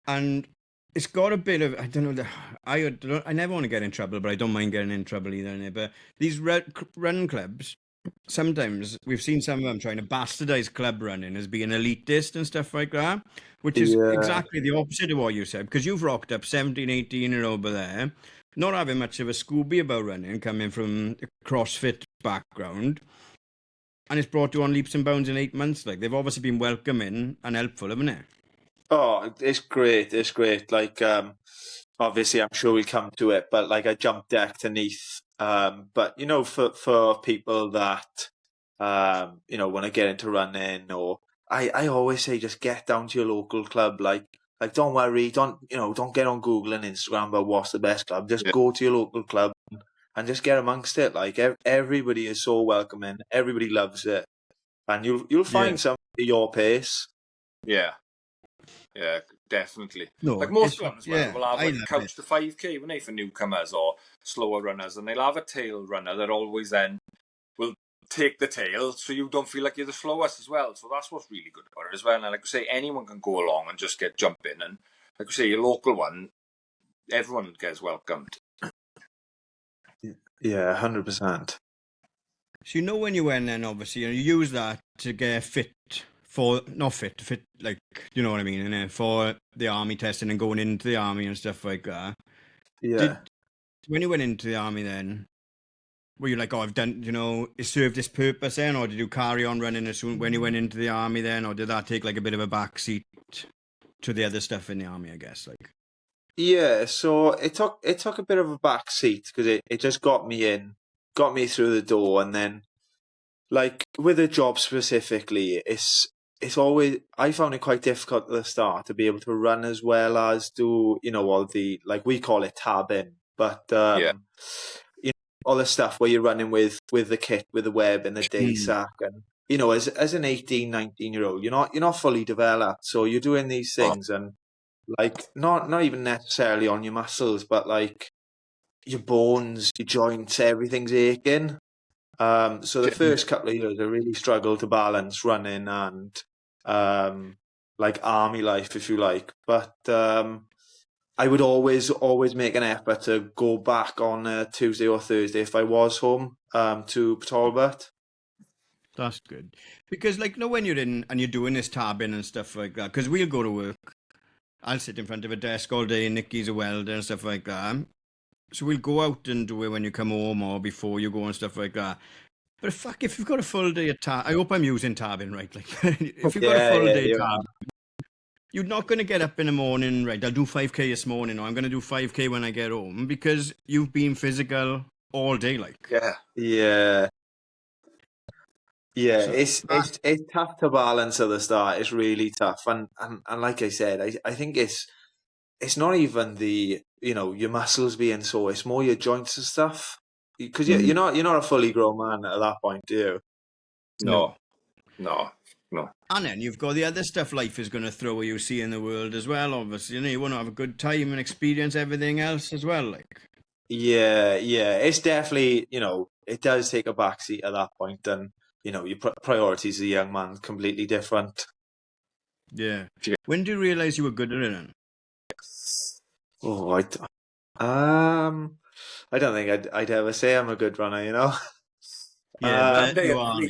and it's got a bit of I don't know. I never want to get in trouble, but I don't mind getting in trouble either. Innit? But these run clubs, sometimes we've seen some of them trying to bastardize club running as being elitist and stuff like that, which is Yeah. exactly the opposite of what you said. Because you've rocked up 17, 18 and over there, not having much of a Scooby about running, coming from a CrossFit background. And it's brought you on leaps and bounds in 8 months. Like they've obviously been welcoming and helpful, haven't it? Oh, it's great. It's great. Like, obviously I'm sure we'll come to it, but like I jumped deck to Neath. But you know, for people that want to get into running, or I always say just get down to your local club. Like don't worry, don't get on Google and Instagram about what's the best club. Just go to your local club and just get amongst it. Like everybody is so welcoming, everybody loves it, and you'll find something at your pace. Yeah. Yeah, definitely. No, like most of them as well, yeah, will have I like love couch it. to 5k, won't they, for newcomers or slower runners, and they'll have a tail runner that always then will take the tail, so you don't feel like you're the slowest as well. So that's what's really good about it as well. And like I say, anyone can go along and just get jump in, and like I say, your local one, everyone gets welcomed. Yeah, 100%. So when you went then, obviously, you use that to get fit for, not fit, like, you know what I mean, and for the army testing and going into the army and stuff like that. Yeah. When you went into the army then, were you like, oh, I've done, it served its purpose then, or did you carry on running as soon when you went into the army then, or did that take like a bit of a backseat to the other stuff in the army, I guess, like? Yeah, so it took a bit of a back seat because it just got me through the door, and then like with a job specifically, it's always, I found it quite difficult at the start to be able to run as well as do all the, like, we call it tabbing, but all the stuff where you're running with the kit, with the web and the day sack, and as an 18, 19-year-old, you're not fully developed, so you're doing these things, and like not even necessarily on your muscles, but like your bones, your joints, everything's aching. So the first couple of years I really struggled to balance running and like army life, if you like. But I would always make an effort to go back on a Tuesday or Thursday if I was home to Talbot. That's good. Because, like, when you're in and you're doing this tabbing and stuff like that, because we'll go to work, I'll sit in front of a desk all day, Nikki's a welder and stuff like that. So we'll go out and do it when you come home or before you go and stuff like that. But fuck, if you've got a full day of tab, I hope I'm using tabbing right. Like, if you've got a full day tab, you're not going to get up in the morning, right? I'll do 5k this morning, or I'm going to do 5k when I get home, because you've been physical all day, like. Yeah. Yeah, so it's tough to balance at the start. It's really tough, and like I said, I think it's not even the your muscles being sore. It's more your joints and stuff, because you're not a fully grown man at that point, do you? No. And then you've got the other stuff life is going to throw you see in the world as well, obviously. You want to have a good time and experience everything else as well, like. Yeah, it's definitely, it does take a backseat at that point, and your priorities as a young man completely different. Yeah. When do you realise you were good at it then? Oh, I don't think I'd ever say I'm a good runner, Yeah, but you are,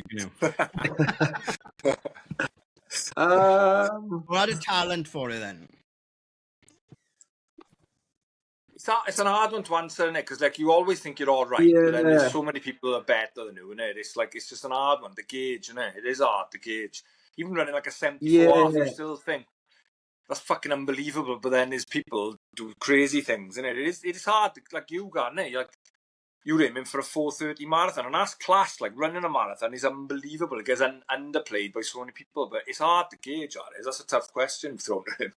Who had a talent for it then? It's an hard one to answer, isn't it? Because like you always think you're all right, but then there's so many people that are better than you, isn't it? It's just an hard one to gauge, isn't it? It is hard to gauge. Even running like a 74 half, you still think that's fucking unbelievable. But then there's people do crazy things, isn't it? It is hard to, like you got, isn't it? You're aiming for a 4:30 marathon, and that's class. Like running a marathon is unbelievable. It gets underplayed by so many people, but it's hard to gauge. That's a tough question thrown at him.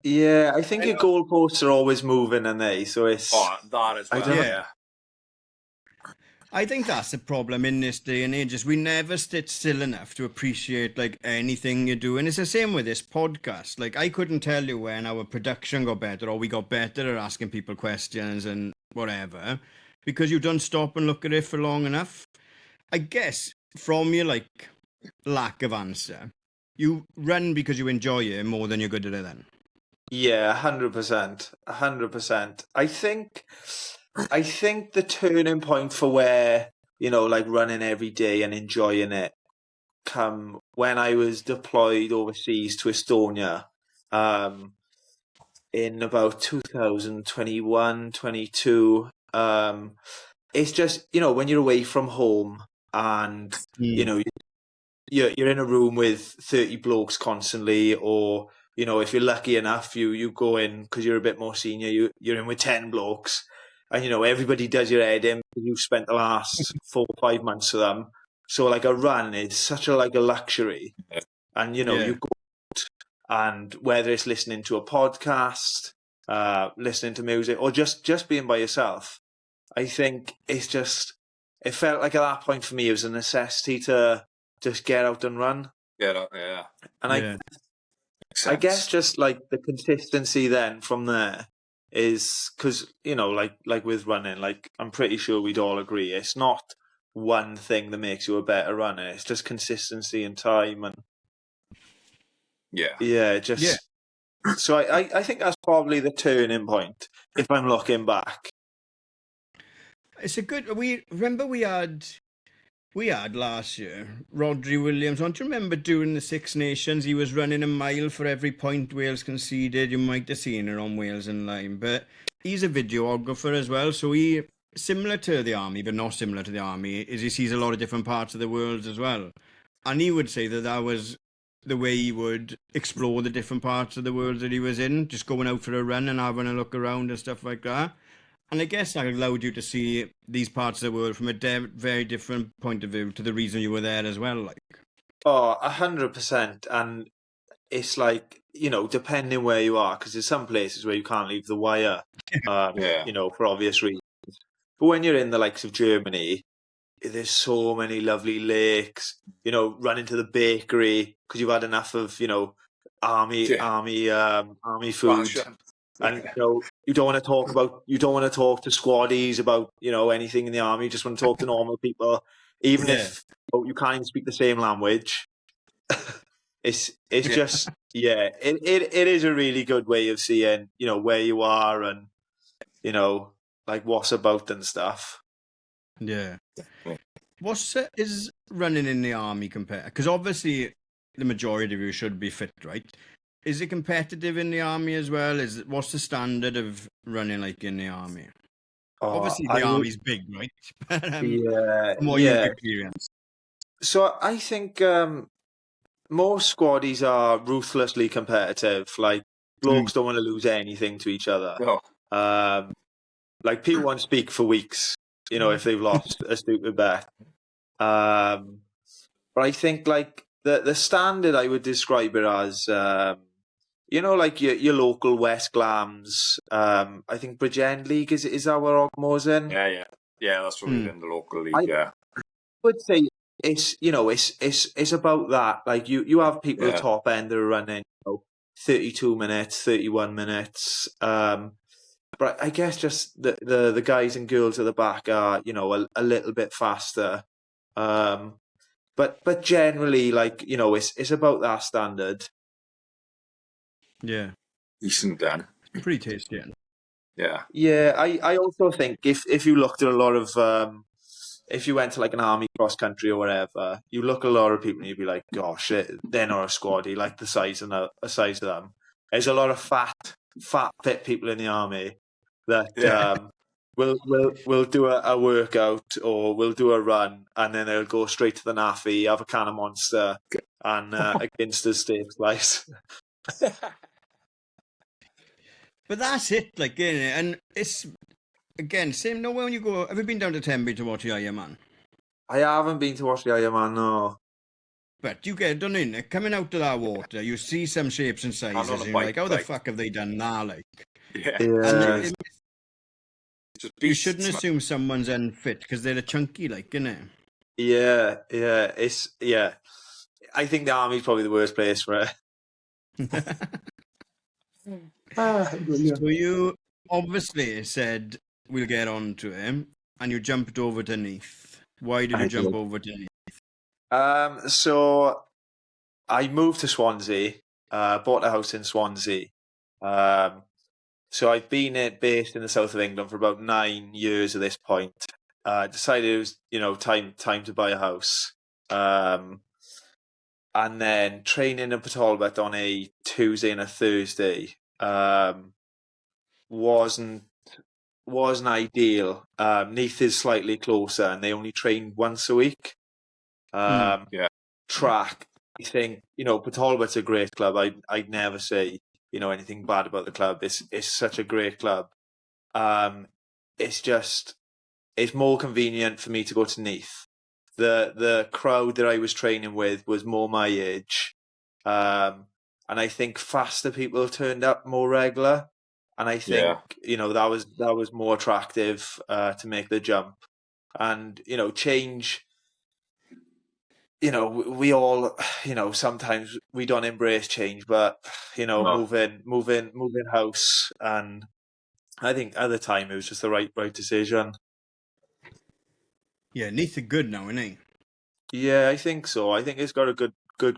Yeah, I think your goalposts are always moving, and so it's that as well. Yeah. I think that's the problem in this day and age, is we never sit still enough to appreciate like anything you do. And it's the same with this podcast. Like, I couldn't tell you when our production got better or we got better at asking people questions and whatever, because you don't stop and look at it for long enough. I guess from your like lack of answer, you run because you enjoy it more than you're good at it then. Yeah, 100%. 100%. I think the turning point for where, like running every day and enjoying it come when I was deployed overseas to Estonia in about 2021, 22. It's just, when you're away from home and, you're in a room with 30 blokes constantly, or you know, if you're lucky enough, you go in because you're a bit more senior. You're in with 10 blokes, and you know everybody does your head in because you've spent the last 4 or 5 months with them. So like a run is such a luxury, and you know Yeah. you go and whether it's listening to a podcast, listening to music, or just being by yourself, I think it felt like at that point for me it was a necessity to just get out and run. Yeah. And Yeah. I guess just like the consistency then from there is because, you know, like with running, like I'm pretty sure we'd all agree it's not one thing that makes you a better runner. It's just consistency and time and yeah. So I think that's probably the turning point if I'm looking back. It's a good. We had last year Rodri Williams. Don't you remember during the Six Nations? He was running a mile for every point Wales conceded. You might have seen it on Wales in Line, but he's a videographer as well. So he, similar to the army, but not similar to the army, is he sees a lot of different parts of the world as well. And he would say that was the way he would explore the different parts of the world that he was in, just going out for a run and having a look around and stuff like that. And I guess that allowed you to see these parts of the world from a very different point of view to the reason you were there as well. Like, 100%. And it's like, you know, depending where you are, because there's some places where you can't leave the wire, you know, for obvious reasons. But when you're in the likes of Germany, there's so many lovely lakes, you know, run into the bakery because you've had enough of, you know, army food. And you know, you don't want to talk to squaddies about, you know, anything in the army. You just want to talk to normal people, even if you can't even speak the same language. It's just it is a really good way of seeing, you know, where you are and, you know, like what's about and stuff. Yeah. Is running in the army compared? Because obviously the majority of you should be fit, right? Is it competitive in the army as well? What's the standard of running like in the army? Obviously the army's big, right? But, from what you've experienced. So I think most squaddies are ruthlessly competitive. Like blokes don't want to lose anything to each other. No. Like people won't speak for weeks, you know, if they've lost a stupid bet. But I think like the standard I would describe it as, you know, like your local West Glams. I think Bridgend League is that where Ogmore's in? Yeah. That's what we're in the local league. I would say it's, you know, it's about that. Like you have people at the top end that are running, you know, 32 minutes, 31 minutes. But I guess just the guys and girls at the back are, you know, a little bit faster. But generally, like, you know, it's about that standard. Yeah. Decent then. Pretty tasty. Yeah. Yeah, I also think if you looked at a lot of if you went to like an army cross country or whatever, you look at a lot of people and you'd be like, gosh, they're not a squaddy, like the size of them. There's a lot of fat fit people in the army that we'll do a workout or we'll do a run and then they'll go straight to the naffy, have a can of Monster and against the steak slice. But that's it, like, and it's again same. No, when you go, have you been down to Tenby to watch the Iron Man? I haven't been to watch the Iron Man, no. But you get done in coming out of that water, you see some shapes and sizes, and you're like, how the fuck have they done that? Like, yeah. You shouldn't assume someone's unfit because they're a chunky, like, innit? Yeah. I think the army's probably the worst place for it. So you obviously said we'll get on to him, and you jumped over to Neath. Why did you jump over to Neath? So I moved to Swansea, bought a house in Swansea. So I've been based in the south of England for about 9 years at this point. Decided it was, you know, time to buy a house. And then training in Talbot on a Tuesday and a Thursday wasn't ideal. Neath is slightly closer, and they only train once a week. Track I think, Port Talbot's a great club. I'd never say, anything bad about the club. It's such a great club. It's more convenient for me to go to Neath. The crowd that I was training with was more my age. And I think faster people turned up more regular. And I think, that was more attractive to make the jump. And, change, we all, sometimes we don't embrace change, but, moving house. And I think at the time it was just the right decision. Yeah, Neath are good now, isn't he? Yeah, I think so. I think it's got a good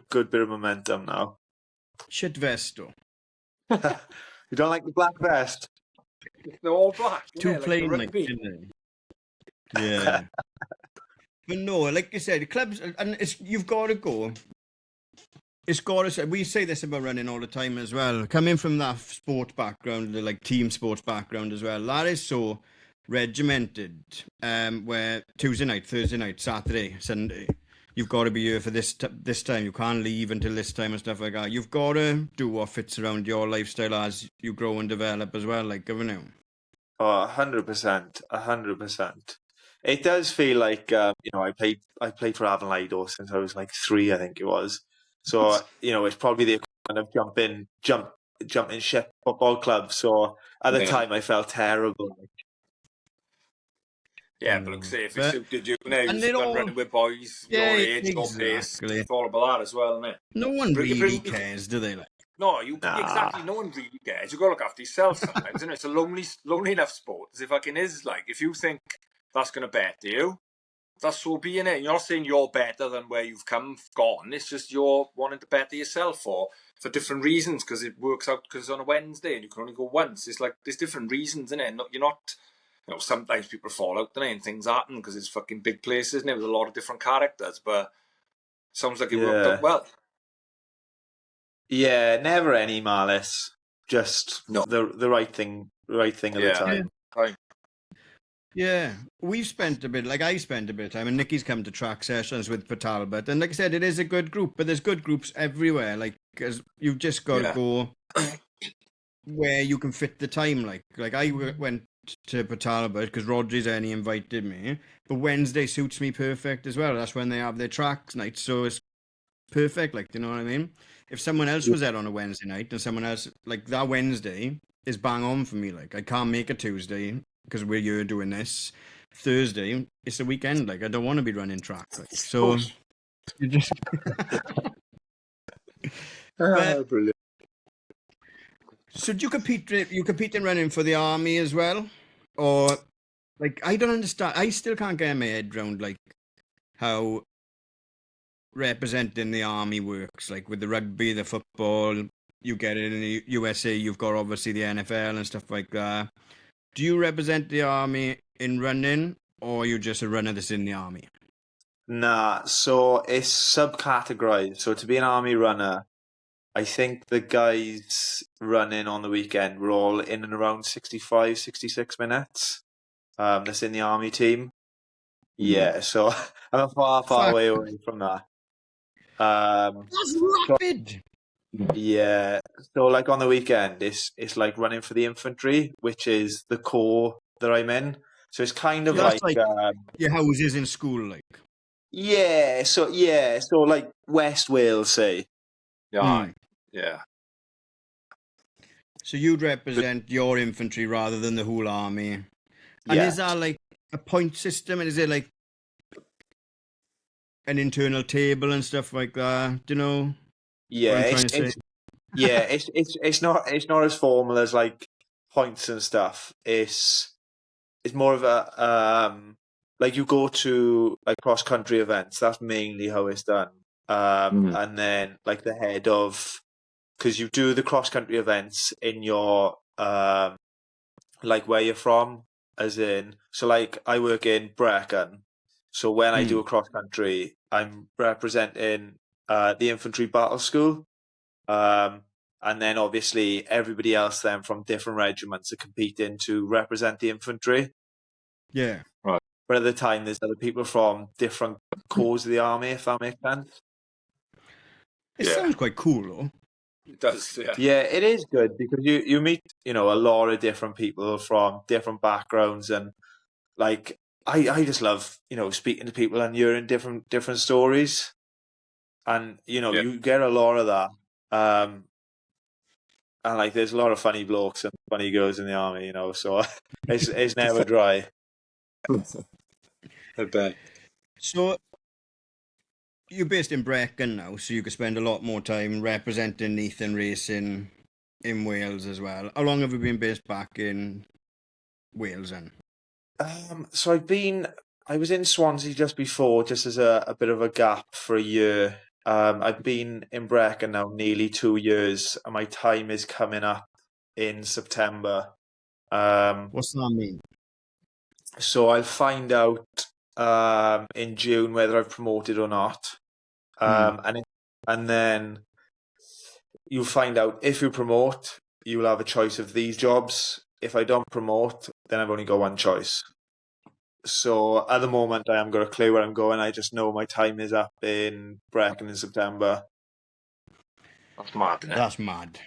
bit of momentum now. Shit vest, though. You don't like the black vest? They're all black. Too plain, like the rugby. isn't it? Yeah. But no, like you said, the clubs, and you've got to go. It's got to. We say this about running all the time as well. Coming from that sport background, the like team sports background as well, that is so regimented. Where Tuesday night, Thursday night, Saturday, Sunday, you've got to be here for this time. You can't leave until this time and stuff like that. You've got to do what fits around your lifestyle as you grow and develop as well. Like, haven't you? Oh, 100%, 100%. It does feel like I played for Avonlido since I was like 3, I think it was. So it's probably the equivalent of jumping ship football club. So at the time, I felt terrible. Yeah, but look, say if it suited you now, and you've been running with boys your age, your pace. It's all about that as well, isn't it? No one really cares, do they? Like, no, exactly. No one really cares. You've got to look after yourself sometimes, and it's a lonely enough sport. As if fucking is like, if you think that's going to better you, that's so be in it. You're not saying you're better than where you've gone. It's just you're wanting to better yourself for different reasons, because it works out because on a Wednesday and you can only go once. It's like there's different reasons, isn't it? You're not. Sometimes people fall out, don't they, and things happen because it's fucking big places and there was a lot of different characters, but it sounds like it worked out well. Yeah, never any malice. Just the right thing at the time. Right. Yeah, I spent a bit of time, and Nicky's come to track sessions with Port Talbot, and like I said, it is a good group, but there's good groups everywhere. Like, because you've just got to go where you can fit the time. Like I went to Port Talbot because Rodri's only invited me, but Wednesday suits me perfect as well. That's when they have their tracks night, so it's perfect. Like, you know what I mean? If someone else was there on a Wednesday night and someone else, like, that Wednesday is bang on for me. Like, I can't make a Tuesday because we're here doing this. Thursday, it's a weekend. Like, I don't want to be running track. Like, so you just Brilliant. So do you compete in running for the army as well? Or, like, I don't understand. I still can't get my head around, like, how representing the army works. Like, with the rugby, the football, you get it in the USA, you've got obviously the NFL and stuff like that. Do you represent the army in running, or are you just a runner that's in the army? Nah, so it's subcategorized. So to be an army runner, I think the guys running on the weekend were all in and around 65, 66 minutes. That's in the army team. Yeah, so I'm far away from that. That's rapid. Yeah, so like on the weekend, it's like running for the infantry, which is the corps that I'm in. So it's kind of like your houses in school, like. Yeah, so like West Wales, say. Yeah. So you'd represent your infantry rather than the whole army. And is that like a point system? And is it like an internal table and stuff like that? Do you know? Yeah, it's not as formal as like points and stuff. It's more of a like you go to like cross country events. That's mainly how it's done. And then like the head of, because you do the cross country events in your like where you're from, as in, so like I work in Brecon, so when I do a cross country, I'm representing the infantry battle school, and then obviously everybody else then from different regiments are competing to represent the infantry. Yeah, right. But at the time, there's other people from different corps of the army, if that makes sense. It Yeah. sounds quite cool, though. It does, yeah. Yeah, it is good because you meet, a lot of different people from different backgrounds, and like I just love, speaking to people and hearing different stories, and Yeah. you get a lot of that. And like there's a lot of funny blokes and funny girls in the army, so it's never dry. I bet. So, you're based in Brecon now, so you could spend a lot more time representing Neath and racing in Wales as well. How long have you been based back in Wales then? So I was in Swansea just before, just as a bit of a gap for a year. I've been in Brecon now nearly 2 years, and my time is coming up in September. What's that mean? So I'll find out in June whether I've promoted or not. And then you'll find out if you promote, you'll have a choice of these jobs. If I don't promote, then I've only got one choice. So at the moment, I haven't got a clue where I'm going. I just know my time is up in Brecon in September. That's mad, isn't it? That's mad.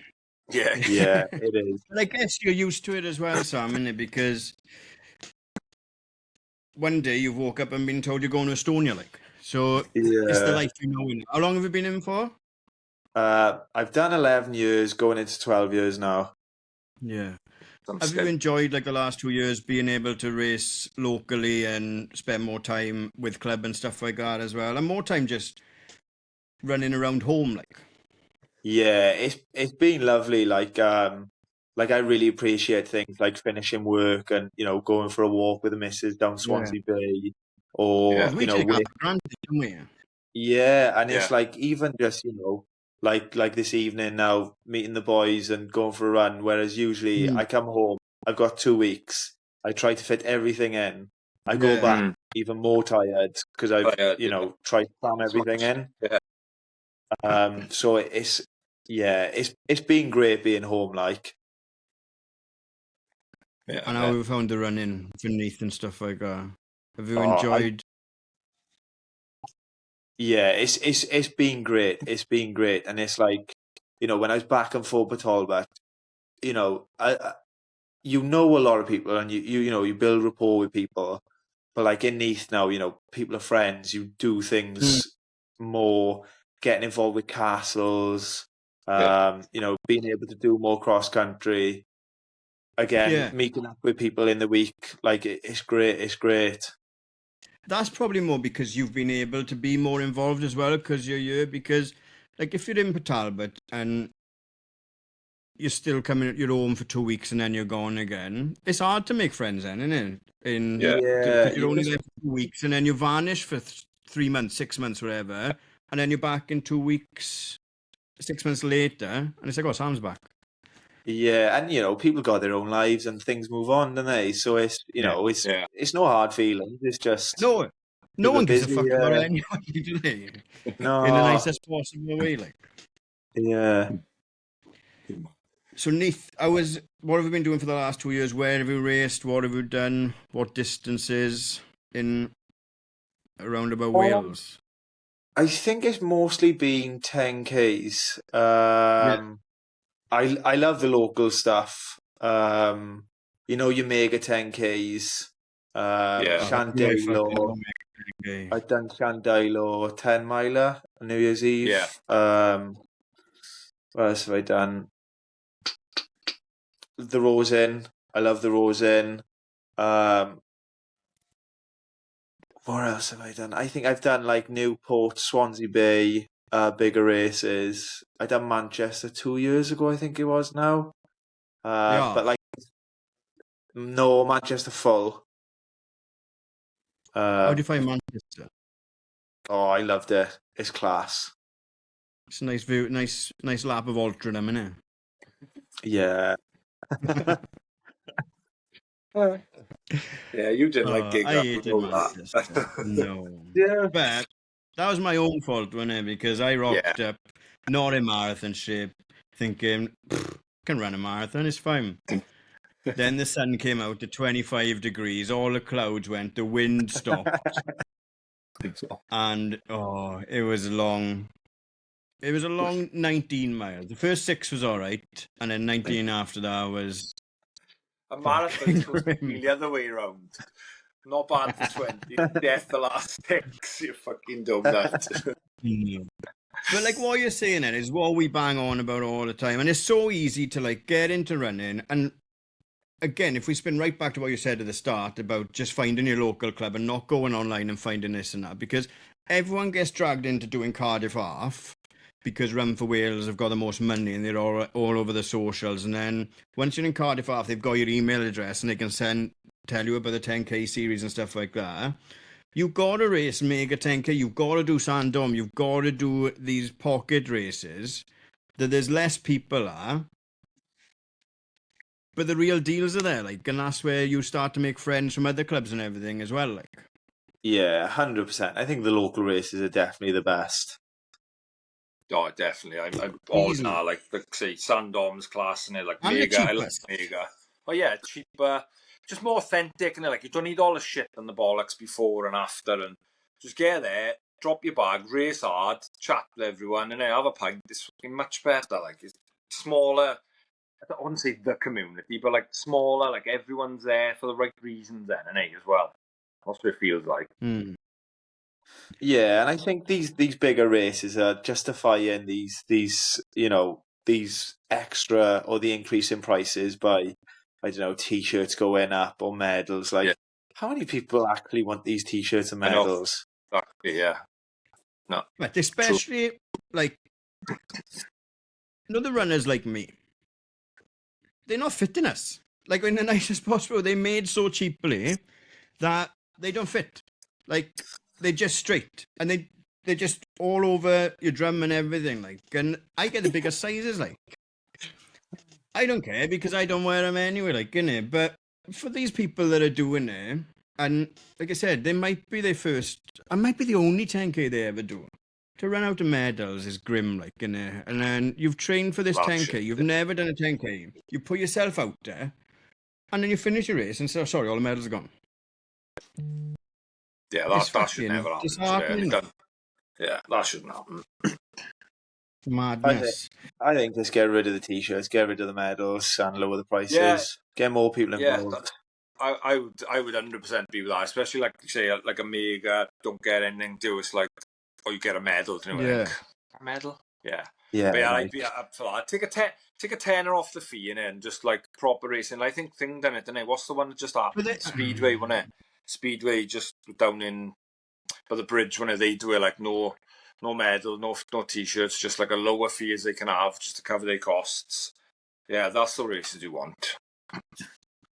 Yeah. Yeah, it is. But I guess you're used to it as well, Sam, isn't it? Because one day you've woke up and been told you're going to Estonia, like. So it's the life you know. Innit? How long have you been in for? I've done 11 years, going into 12 years now. Yeah. I'm Have you scared. enjoyed like the last 2 years being able to race locally and spend more time with club and stuff like that as well, and more time just running around home, like? Yeah, it's been lovely. Like I really appreciate things like finishing work and going for a walk with the missus down Swansea Bay, or Yeah. 'Cause we take that with, for granted, don't we? yeah, and it's Yeah. like even just like this evening now, meeting the boys and going for a run. Whereas usually I come home, I've got 2 weeks, I try to fit everything in. I go Yeah. back even more tired because I've Tired, yeah. tried to cram everything in. Yeah. So it's been great being home. Like, Yeah. And how have you found the running for Neath and stuff like that? Have you Oh, enjoyed? yeah, it's been great. It's been great, and it's like when I was back and forth with Talbot, I a lot of people, and you build rapport with people. But like in Neath now, people are friends. You do things more, getting involved with castles. Being able to do more cross country. Again, meeting up with people in the week, like it's great. It's great. That's probably more because you've been able to be more involved as well because you're here. Because, like, if you're in Port Talbot and you're still coming at your home for 2 weeks and then you're gone again, it's hard to make friends then, isn't it? Because you're only there for 2 weeks and then you vanish for 3 months, 6 months, whatever, and then you're back in 2 weeks, 6 months later, and it's like, oh, Sam's back. Yeah, and people got their own lives and things move on, don't they? So it's it's no hard feelings. It's just No one gives a busy, fuck about anybody, do they? no, In the nicest possible way, like. yeah. So Neath, what have you been doing for the last 2 years? Where have you raced? What have you done? What distances in around about Wales? I think it's mostly been 10Ks. I love the local stuff. Your mega 10Ks. Llandeilo. I've done Llandeilo 10 miler on New Year's Eve. Yeah. What else have I done? The Rosin. I love the Rosin. What else have I done? I think I've done like Newport, Swansea Bay, bigger races. I done Manchester 2 years ago, I think it was now. But like, no, Manchester full. How do you find Manchester? Oh, I loved it. It's class. It's a nice view, nice lap of Altrincham, isn't it? Yeah. Yeah, you didn't like gig. I hated Manchester. No. Yeah. But that was my own fault, wasn't it? Because I rocked up, not in marathon shape, thinking, can run a marathon, it's fine. Then the sun came out at 25 degrees, all the clouds went, the wind stopped. And, it was long. It was a long 19 miles. The first 6 was all right, and then 19 after that was A marathon's fucking supposed to be grim. the other way around. Not bad for 20. Death the last 6. You fucking donut. But like what you're saying then is what we bang on about all the time, and it's so easy to like get into running. And again, if we spin right back to what you said at the start about just finding your local club and not going online and finding this and that, because everyone gets dragged into doing Cardiff half because Run for Wales have got the most money and they're all over the socials. And then once you're in Cardiff half, they've got your email address and they can tell you about the 10K series and stuff like that. You've got to race mega 10K. You've got to do Sandom. You've got to do these pocket races that there's less people are. But the real deals are there, like, and that's where you start to make friends from other clubs and everything as well, like. Yeah, 100%. I think the local races are definitely the best. Oh, definitely. I'm all now, like say, Sandom's class and it, like And mega. I like mega. Oh yeah, cheaper, just more authentic, and like you don't need all the shit on the bollocks before and after, and just get there, drop your bag, race hard, chat with everyone, and then have a pint. It's fucking much better. Like it's smaller. I don't want to say the community, but like smaller. Like everyone's there for the right reasons, then, and as well. That's what it feels like. Yeah, and I think these bigger races are justifying these extra or the increase in prices by, I don't know, t-shirts going up or medals. Like, how many people actually want these t-shirts and medals? Exactly, yeah. No. But especially, like, the runners like me, they're not fitting us. Like, in the nicest possible, they're made so cheaply that they don't fit. Like, they're just straight. And they're just all over your drum and everything. Like, and I get the bigger sizes, like. I don't care because I don't wear them anyway, like, innit? But for these people that are doing it, and like I said, they might be their first, and might be the only 10K they ever do. To run out of medals is grim, like, innit? And then you've trained for this 10K, you've never done a 10K, you put yourself out there, and then you finish your race and say, oh, sorry, all the medals are gone. Yeah, that should never happen. Yeah, that shouldn't happen. Madness. I think just get rid of the t-shirts, get rid of the medals, and lower the prices. Get more people involved. I would 100% be with that, especially like say like a mega don't get anything to do. It's like, oh, you get a medal. You know, like, a medal. Yeah. But yeah, I'd be up for that. Take a tenner off the fee and just like proper racing. I think thing done it, didn't it? What's the one that just happened? Speedway, wasn't it? Speedway just down in by the bridge when they do it, like no medal, no t-shirts, just like a lower fee as they can have just to cover their costs. Yeah, that's the races you want.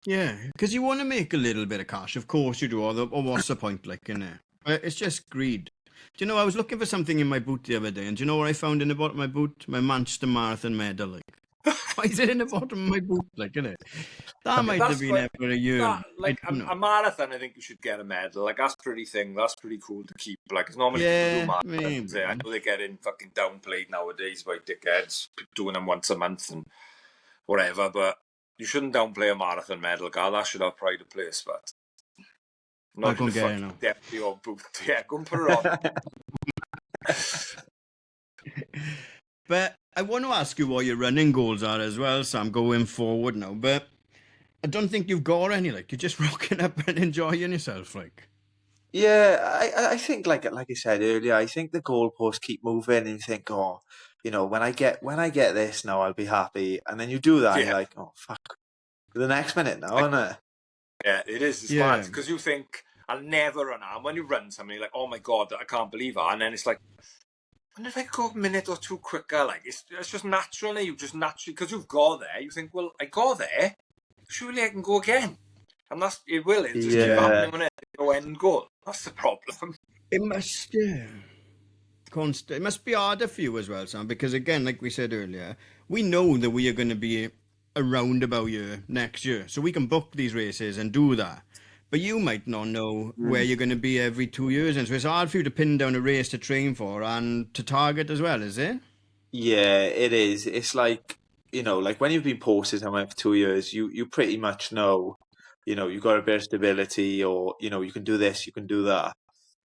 Yeah, because you want to make a little bit of cash, of course you do, or what's the point, like, innit? It's just greed. Do you know, I was looking for something in my boot the other day, and do you know what I found in the bottom of my boot? My Manchester Marathon medal, like. Why is it in the bottom of my boot, like, innit? That might have been there for a year. Like, a marathon, I think you should get a medal. Like, that's pretty cool to keep. Like, it's not many people do marathons. I know they get in fucking downplayed nowadays by dickheads doing them once a month and whatever, but you shouldn't downplay a marathon medal, God. That should have pride of place, but not going to get it now. Depth your boot. Yeah, go and put it on. But I want to ask you what your running goals are as well, Sam, going forward now. But I don't think you've got any. Like, you're just rocking up and enjoying yourself, like. Yeah, I think like I said earlier, I think the goalposts keep moving, and you think, oh, you know, when I get this now, I'll be happy. And then you do that, and you're like, oh fuck, the next minute now, isn't it? Yeah, it is. It's mad because you think I'll never run out. And when you run something, you're like, oh my god, I can't believe that. And then it's like, and if I go a minute or two quicker, like it's just naturally, you just naturally, because you've got there, you think, well, I got there, surely I can go again. And that's, it will, it's just keep happening when it no end goal. That's the problem. It must, constant. It must be harder for you as well, Sam, because again, like we said earlier, we know that we are going to be around about year next year, so we can book these races and do that. But you might not know where you're going to be every 2 years, and so it's hard for you to pin down a race to train for and to target as well, is it? Yeah, it is. It's like, you know, like when you've been posted somewhere for 2 years, you pretty much know, you know, you've got a bit of stability, or, you know, you can do this, you can do that.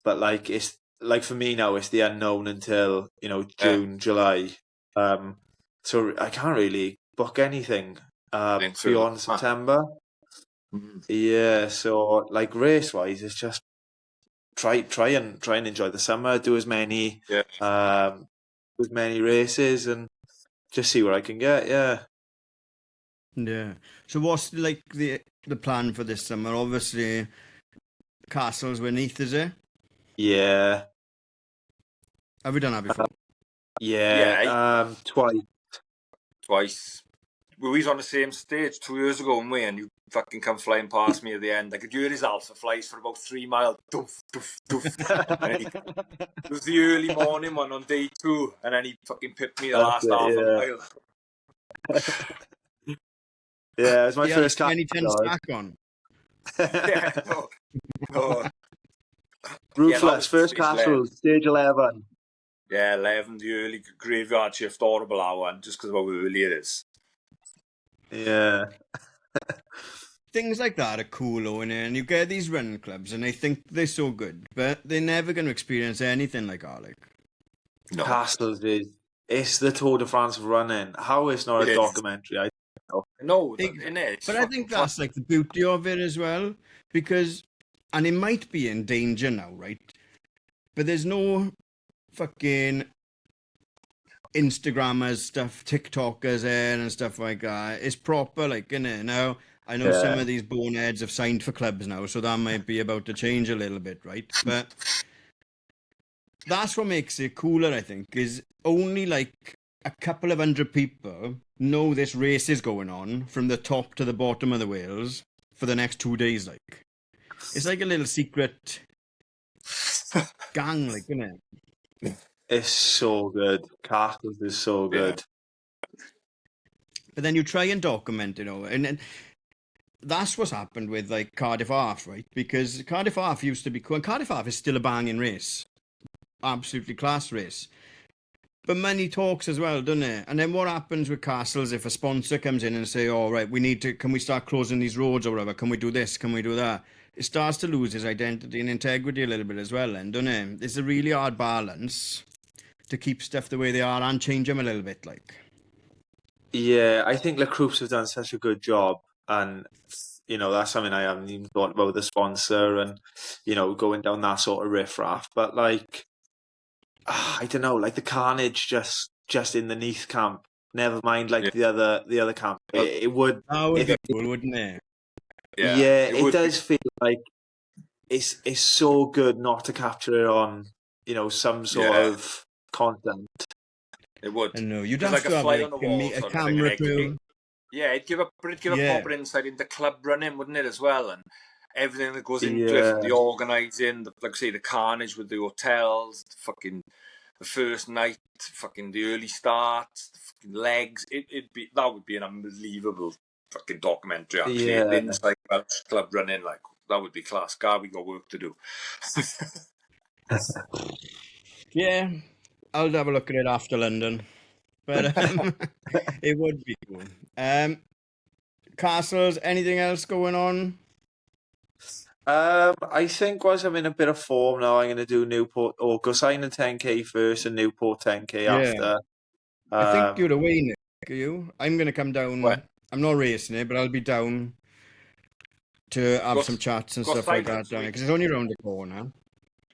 But like, it's like for me now, it's the unknown until June, July. So I can't really book anything beyond September. Yeah, so like race wise, it's just try and enjoy the summer. Do as many races and just see where I can get. Yeah. Yeah. So what's like the plan for this summer? Obviously, Castles beneath, is it? Yeah. Have we done that before? Yeah. Twice. We was on the same stage 2 years ago, weren't we? And you fucking come flying past me at the end. I could hear his alpha flies for about 3 miles. Doof, doof, doof. It was the early morning one on day 2, and then he fucking pipped me the last half a mile. Yeah, it was my first car. 2010 stack on. Yeah, no. Ruthless, first Castle, stage 11. Yeah, 11, the early graveyard shift, horrible hour, and just because of how early it is. Yeah. Things like that are cool, though, and you get these running clubs, and they think they're so good, but they're never going to experience anything like that. Like, no. Castles it's the Tour de France of running. How it's not a documentary? I know. But I think that's like the beauty of it as well, because, and it might be in danger now, right? But there's no fucking Instagrammers stuff, TikTokers in and stuff like that. It's proper, like, innit? Now, I know some of these boneheads have signed for clubs now, so that might be about to change a little bit, right? But that's what makes it cooler, I think, is only like a couple of hundred people know this race is going on from the top to the bottom of the Wales for the next 2 days. Like, it's like a little secret gang, like, isn't it? It's so good. Castles is so good. But then you try and document it, and that's what's happened with like Cardiff Half, right? Because Cardiff Half used to be cool, and Cardiff Half is still a banging race, absolutely class race. But money talks as well, doesn't it? And then what happens with Castles if a sponsor comes in and say, "Oh, right, can we start closing these roads or whatever? Can we do this? Can we do that?" It starts to lose its identity and integrity a little bit as well, then, doesn't it? It's a really hard balance to keep stuff the way they are and change them a little bit, like. Yeah, I think the Croops have done such a good job, and that's something I haven't even thought about, the sponsor and going down that sort of riffraff. But like, I don't know, like the carnage just in the Neath camp. Never mind, like the other camp. It would. That would be cool, wouldn't it? Yeah, it does feel like it's so good not to capture it on some sort of content. It would. I know. You'd have to have like a camera crew. Yeah, it'd give a proper insight into club running, wouldn't it, as well? And everything that goes into it, the organising, like I say, the carnage with the hotels, the first night, fucking the early starts, the fucking legs. That would be an unbelievable fucking documentary, actually. The inside Welsh club running, like, that would be class. God, we got work to do. Yeah, I'll have a look at it after London. But it would be cool. Castles, anything else going on? I think once I'm in a bit of form now, I'm going to do Newport, or go sign a 10k first and Newport 10k after. I think you're away, Nick, are you? I'm going to come down. What? I'm not racing it, but I'll be down to have some chats and stuff like that down because it's only around the corner.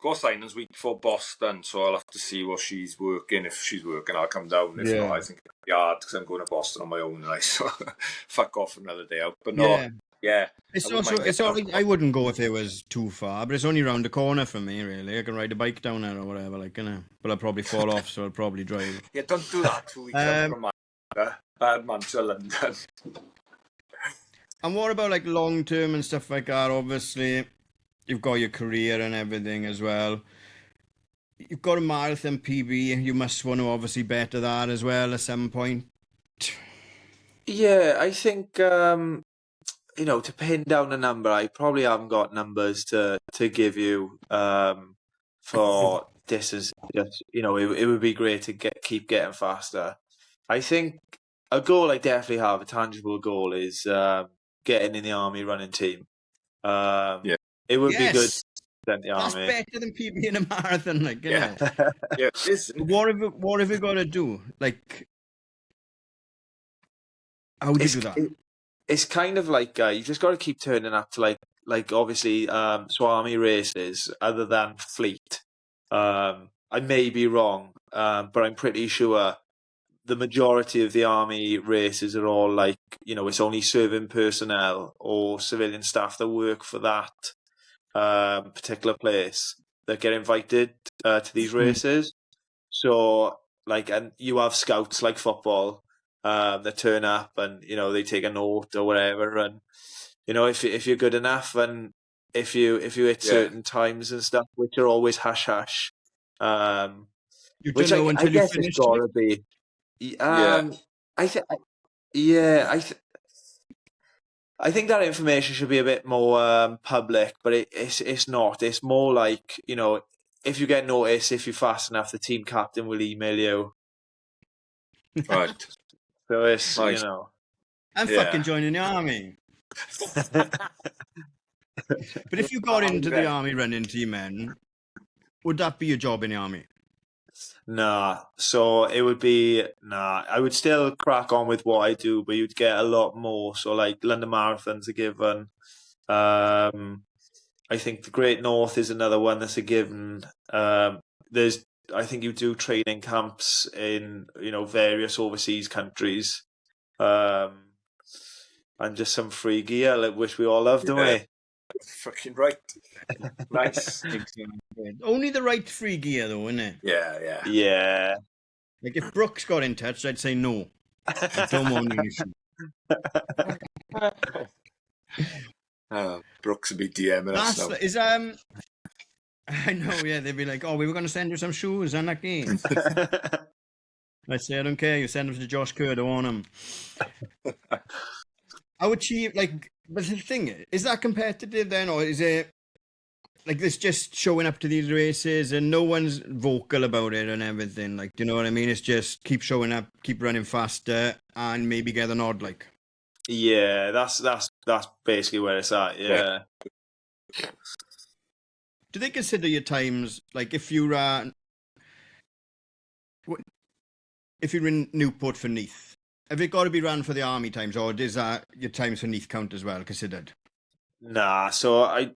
Go signings week before Boston, so I'll have to see what she's working. If she's working, I'll come down. If not, I think it'll be hard because I'm going to Boston on my own, and so fuck off another day out. But no, it's also I wouldn't go if it was too far, but it's only around the corner from me. Really, I can ride a bike down there or whatever, like, but I'll probably fall off, so I'll probably drive. Yeah, don't do that 2 weeks from bad man to London. And what about like long term and stuff like that? Obviously, you've got your career and everything as well. You've got a marathon PB. You must want to obviously better that as well at some point. Yeah, I think to pin down a number, I probably haven't got numbers to give you for distance. Just, it would be great to keep getting faster. I think a goal I definitely have, a tangible goal, is getting in the army running team. It would be good. sent the That's army. better than PB in a marathon, like, you know. Yeah, it is. What have you got to do? Like, how would you do that? It's kind of like you just got to keep turning up to like obviously Swami races other than fleet. I may be wrong, but I'm pretty sure the majority of the army races are all like, you know, it's only serving personnel or civilian staff that work for that particular place that get invited to these races. So, like, and you have scouts like football that turn up and, you know, they take a note or whatever. And, you know, if you're good enough and if you hit certain times and stuff, which are always hush hush, You which don't know I until you guess finish. it's gotta be. Yeah. I think that information should be a bit more public, but it's not. It's more like, you know, if you get noticed, if you're fast enough, the team captain will email you. Right. So it's, Nice. you know. I'm Yeah. fucking joining the army. But if you got into the army running team men, would that be your job in the army? Nah. So it would be, I would still crack on with what I do, but you'd get a lot more. So like London Marathon's a given. I think the Great North is another one that's a given. I think you do training camps in, you know, various overseas countries. And just some free gear, like, which we all love, don't we? Fucking right. Nice. Only the right free gear, though, isn't it? Yeah. Yeah. Like, if Brooks got in touch, I'd say no. No more ammunition. Brooks would be DMing us now. I know, yeah, they'd be like, oh, we were going to send you some shoes and that game. I'd say, I don't care, you send them to Josh Kerr, I want them. How cheap, like, but the thing is that competitive then, or is it like this just showing up to these races and no one's vocal about it and everything? Like, do you know what I mean? It's just keep showing up, keep running faster, and maybe get an odd, like. Yeah, that's basically where it's at. Yeah. Do they consider your times, like, if you're in Newport for Neath? Have it got to be run for the army times, or is that your times for Neath count as well considered? Nah, so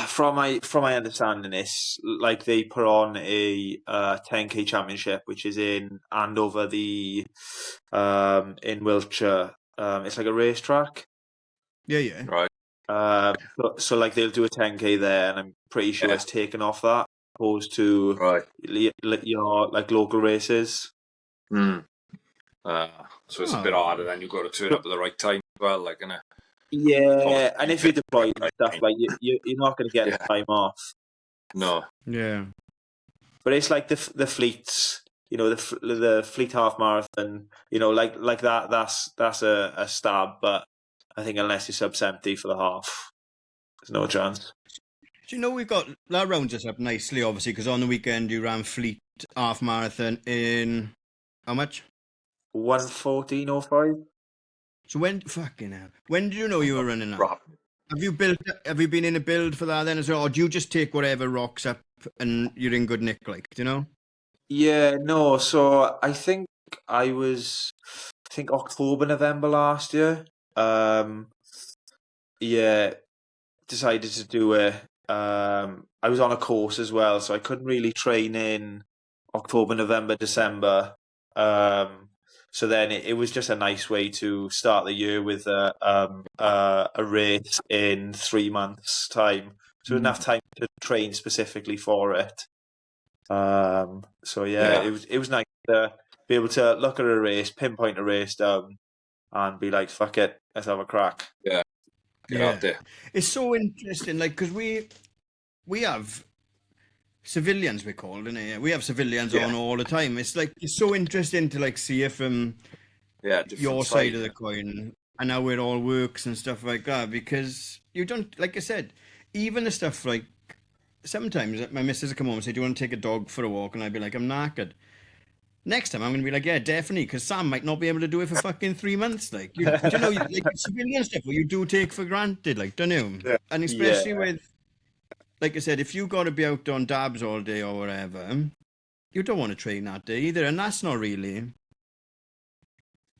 from my understanding, it's like they put on a 10K championship, which is in Andover, in Wiltshire. It's like a racetrack. Yeah. Right. So like they'll do a 10K there, and I'm pretty sure it's taken off that, opposed to your like local races. So it's a bit harder, then you've got to turn up at the right time as well, like, innit? Yeah, and if you're deployed and stuff, like you're not going to get the time off. No. Yeah. But it's like the fleets, you know, the fleet half marathon, you know, like that. That's a stab, but I think unless you're sub 70 for the half, there's no chance. Do you know that rounds us up nicely, obviously, because on the weekend you ran fleet half marathon in how much? 1:14:05. So when did you know you were running that? Have you been in a build for that then as well, or do you just take whatever rocks up and you're in good nick, like, do you know? Yeah, no. So I think October, November last year. Decided to do it. I was on a course as well, so I couldn't really train in October, November, December. So then it was just a nice way to start the year with a race in 3 months' time. So enough time to train specifically for it. So it was nice to be able to look at a race, pinpoint a race down, and be like, "Fuck it, let's have a crack." Yeah. Get out there. It's so interesting, like, because we have civilians, we're called, innit? We have civilians on all the time. It's like, it's so interesting to like see it from your side of the coin and how it all works and stuff like that, because you don't, like I said, even the stuff like, sometimes my missus will come home and say, do you want to take a dog for a walk? And I'd be like, I'm knackered. Next time I'm going to be like, yeah, definitely, because Sam might not be able to do it for fucking 3 months. Like, do you know, like civilian stuff where you do take for granted, like, don't you? Yeah. And especially with like I said, if you got to be out on dabs all day or whatever, you don't want to train that day either, and that's not really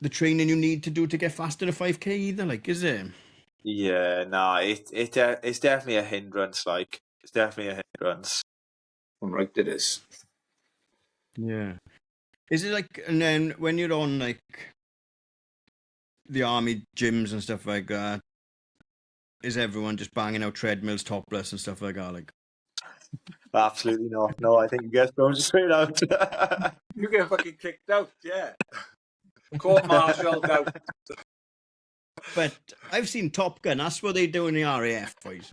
the training you need to do to get faster to 5K either, like, is it? Yeah, no, it's definitely a hindrance. Like, it's definitely a hindrance. I'm right, it is. Yeah. Is it like, and then when you're on like the army gyms and stuff like that, is everyone just banging out treadmills topless and stuff like that? Like, Absolutely not. No, I think you get thrown straight out. You get fucking kicked out, yeah. Court-martialed out. but I've seen Top Gun. That's what they do in the RAF, boys.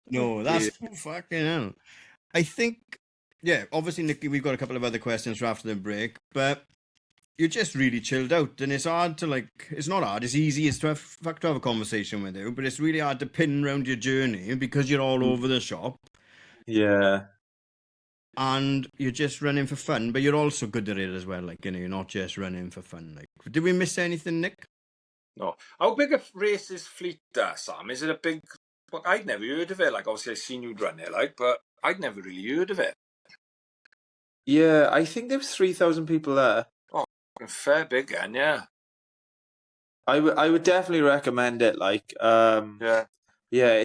No, that's fucking hell. I think, yeah, obviously, Nicky, we've got a couple of other questions for after the break, but you're just really chilled out, and it's hard to, like, it's not hard, it's easy, it's to have a conversation with you, but it's really hard to pin around your journey because you're all over the shop. Yeah. And you're just running for fun, but you're also good at it as well. Like, you know, you're not just running for fun. Like, did we miss anything, Nick? No. How big a race is Fleet, Sam? Is it a big... Well, I'd never heard of it. Like, obviously, I've seen you run it, like, but I'd never really heard of it. Yeah, I think there was 3,000 people there. Oh, fair big, and yeah. I would definitely recommend it. Like, Yeah. yeah,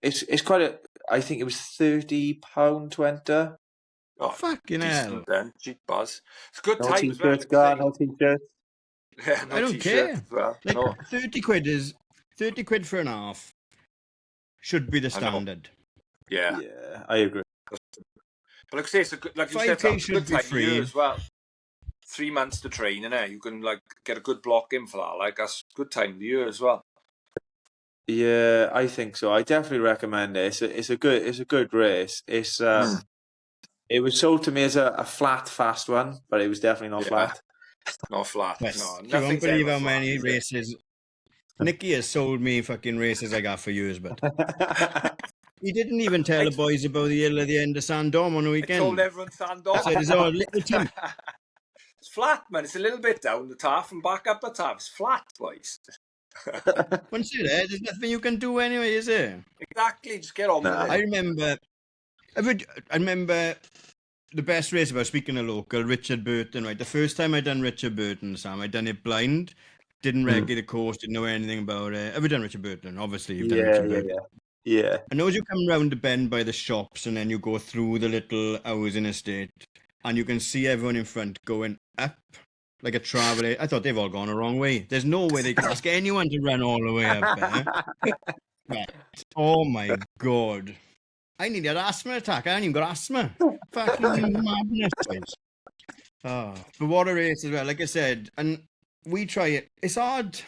it's quite a. I think it was £30 to enter. Oh, fucking hell. decent then. Cheap buzz. It's a good No time as well. t-shirts, Gar, no t-shirts. Yeah, no I don't t-shirt care. as well. Like, No. 30 quid for an half should be the standard. Yeah. Yeah, I agree. But like I say, it's a good, like you said, 5K it's a good should be time of year free. as well. 3 months to train, innit? You can like get a good block in for that. Like that's a good time of the year as well. Yeah, I think so. I definitely recommend it. It's a good race. It's it was sold to me as a flat, fast one, but it was definitely not flat. Not flat. Yes. No, You won't nothing's believe ever how flat, many is it? races Nicky has sold me fucking races I got for years, but he didn't even tell the boys about the hill at the end of Sandom on the I weekend. told everyone stand up. Said it's all little Tim. It's flat, man. It's a little bit down the taff and back up the taff. It's flat, boys. Once you're there, there's nothing you can do anyway, is there? Exactly. Just get on with I it. remember the best race about speaking of local, Richard Burton, right? The first time I done Richard Burton, Sam, I done it blind. Didn't regulate the course, didn't know anything about it. Have you done Richard Burton? Obviously, you've done Richard Burton. Yeah. I know as you come round the bend by the shops and then you go through the little housing estate and you can see everyone in front going up like a travel. I thought they've all gone the wrong way. There's no way they can ask anyone to run all the way up there. Right. Oh my God. I need an asthma attack. I haven't even got asthma. Fucking madness. Oh, but what a race as well. Like I said, and we try it. It's hard.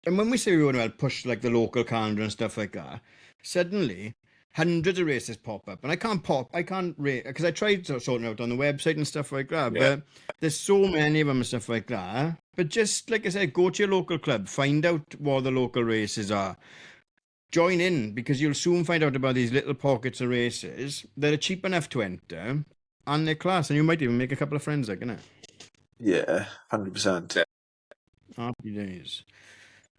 And when we say we want to push like the local calendar and stuff like that, suddenly hundreds of races pop up. And I can't rate, because I tried sorting out on the website and stuff like that, but there's so many of them and stuff like that. But just like I said, go to your local club, find out what the local races are. Join in, because you'll soon find out about these little pockets of races that are cheap enough to enter and they're class, and you might even make a couple of friends, like, innit? Yeah, 100%. Happy days.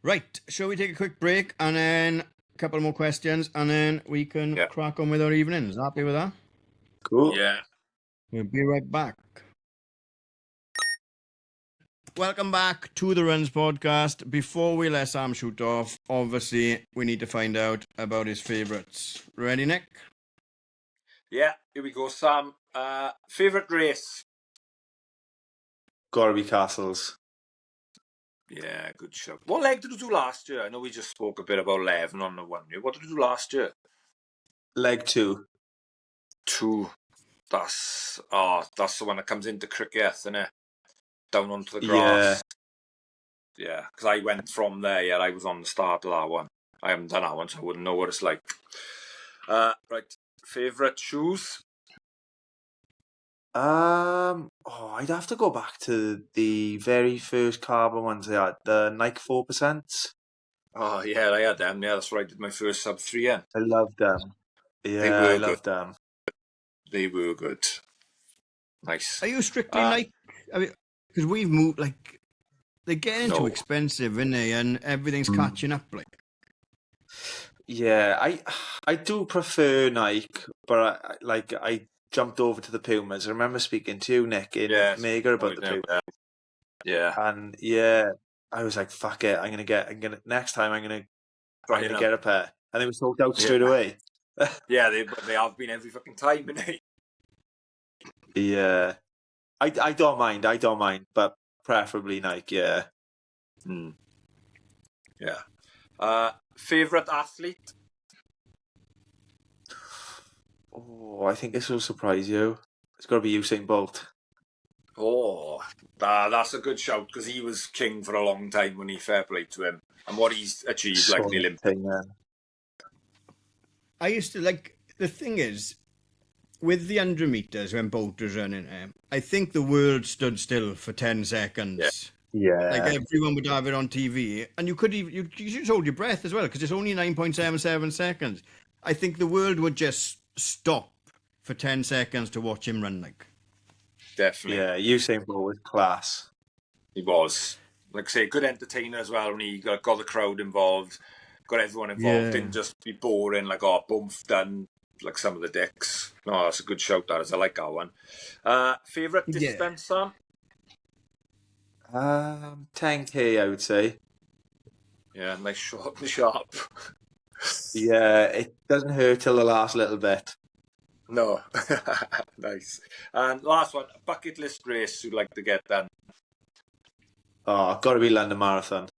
Right, shall we take a quick break and then a couple more questions and then we can crack on with our evenings? Happy with that? Cool. Yeah. We'll be right back. Welcome back to the Runs podcast. Before we let Sam shoot off, obviously we need to find out about his favourites. Ready, Nick? Yeah, here we go, Sam. Favourite race? Gotta be Castles. Yeah, good show. What leg did you do last year? I know we just spoke a bit about 11 on the 1 year. What did you do last year? Leg 2. 2. That's the one that comes into cricket, isn't it? Down onto the grass. Yeah, because I went from there. Yeah, I was on the start of that one. I haven't done that one, so I wouldn't know what it's like. Right, favourite shoes? I'd have to go back to the very first carbon ones they had, the Nike 4%. Oh yeah, I had them. Yeah, that's where I did my first sub 3 in. I loved them. Yeah, I loved them. They were good. Nice. Are you strictly Nike? I mean, because we've moved, like, they're getting too expensive, isn't they? And everything's catching up, like. Yeah, I do prefer Nike, but I jumped over to the Pumas. I remember speaking to you, Nick, in Yeah, Mega about the Pumas, yeah. and yeah, I was like, "Fuck it, next time I'm Trying gonna them. get a pair," and they were sold out Yeah. straight away. Yeah, they have been every fucking time, innit? Yeah, I don't mind, but preferably Nike. Yeah. Yeah. Favorite athlete? Oh, I think this will surprise you. It's got to be Usain Bolt. Oh, that's a good shout because he was king for a long time when he fair play to him and what he's achieved, like the Olympics. Thing, yeah. I used to like, the thing is, with the 100 metres when Bolt was running it, I think the world stood still for 10 seconds. Yeah. Like everyone would have it on TV, and you could even you just hold your breath as well because it's only 9.77 seconds. I think the world would just stop for 10 seconds to watch him run. Like, Definitely. Yeah, Usain Bolt was class. He was. Like I say, good entertainer as well when he got the crowd involved, got everyone involved, Yeah. didn't just be boring, like, oh, boom, done, like some of the dicks. No, that's a good shout, that is. I like that one. Favourite Yeah. distance, Sam? 10K, I would say. Yeah, nice short and sharp. Yeah, it doesn't hurt till the last little bit. No. Nice. And last one, bucket list race you'd like to get done. Oh, got to be London Marathon.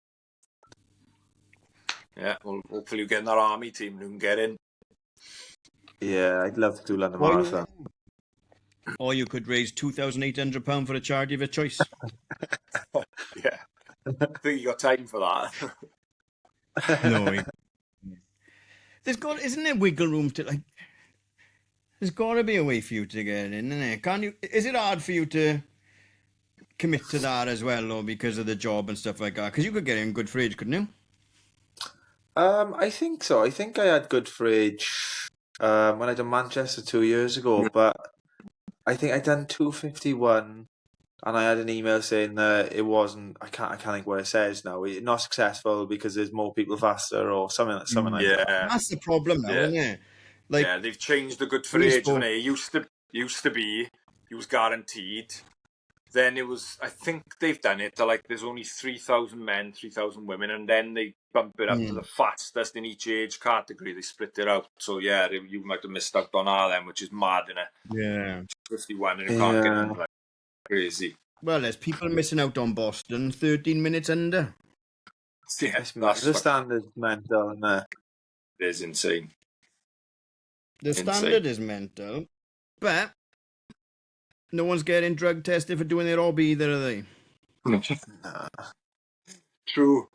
Yeah, well, hopefully you get in that army team who can get in. Yeah, I'd love to do London Marathon. Or you could raise £2,800 for a charity of your choice. Yeah. I think you got time for that. No. Isn't there wiggle room to, like, there's got to be a way for you to get in, isn't there? Can't you? Is it hard for you to commit to that as well, or because of the job and stuff like that? Because you could get in good for age, couldn't you? I think so. I think I had good fridge when I done Manchester 2 years ago, but I think I done 2:51, and I had an email saying that it wasn't. I can't think what it says now. It's not successful because there's more people faster or something like that. Yeah. That's the problem now, isn't it? Like, yeah, they've changed the good for we age, spoke- haven't they? It used to be, he was guaranteed. Then it was, I think they've done it to, like, there's only 3,000 men, 3,000 women, and then they bump it up to the fastest in each age category. They split it out. So, yeah, you might have missed out on all them, which is mad, innit? Yeah. 51 and you can't get in, like, crazy. Well, there's people missing out on Boston, 13 minutes under. Yeah, The standard's mental, isn't it? It is insane. The standard is mental, but no one's getting drug tested for doing their hobby either, are they? True.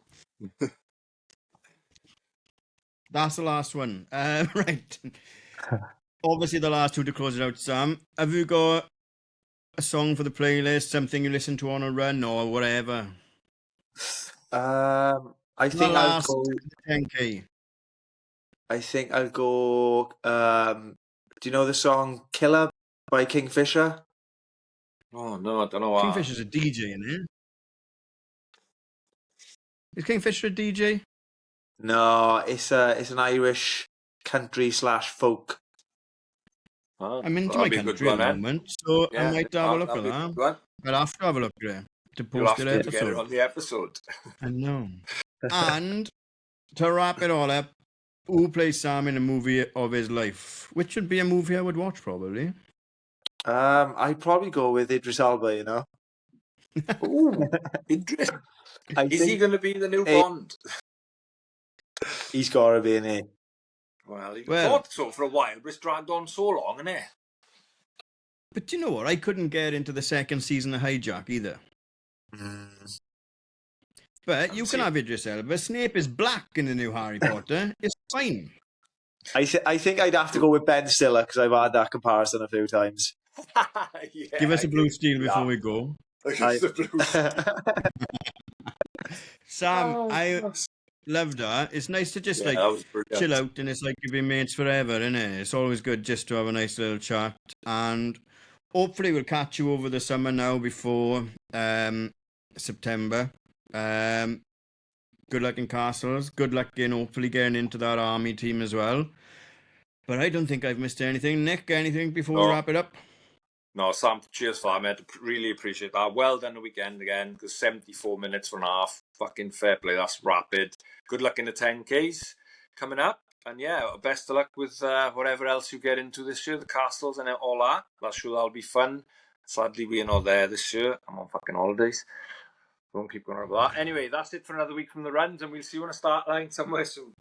That's the last one. Right. Obviously, the last two to close it out, Sam. Have you got a song for the playlist, something you listen to on a run or whatever? I think I'll go. 10K. I think I'll go. Do you know the song "Killer" by Kingfisher? Oh, no, I don't know why. Kingfisher's a DJ, isn't he? Is Kingfisher a DJ? No, it's an Irish country / folk. I'm into my country at the moment, so I might have a look at that. I'll have to have a look at it to post it to get it episode. on the episode. I know. And to wrap it all up, who plays Sam in a movie of his life? Which would be a movie I would watch, probably. I'd probably go with Idris Elba, you know. Ooh, Idris. Is he going to be the new Bond? He's got to be in it. Well, he thought so for a while, but it's dragged on so long, isn't it? But you know what? I couldn't get into the second season of Hijack either. But you can have Idris Elba. Snape is black in the new Harry Potter. It's fine. I think I'd have to go with Ben Stiller because I've had that comparison a few times. Give us a blue steel before we go. Sam, I love that. It's nice to just chill out, and it's like you've been mates forever, isn't it? It's always good just to have a nice little chat, and hopefully we'll catch you over the summer now before September. Good luck in Castles. Good luck in hopefully getting into that army team as well. But I don't think I've missed anything. Nick, anything before we wrap it up? No, Sam, cheers for that, mate. Really appreciate that. Well done the weekend again, because 74 minutes for an half. Fucking fair play. That's rapid. Good luck in the 10Ks coming up. And yeah, best of luck with whatever else you get into this year, the Castles and all that. I'm sure that'll be fun. Sadly, we're not there this year. I'm on fucking holidays. Won't keep going on about that. Anyway, that's it for another week from the runs, and we'll see you on a start line somewhere soon.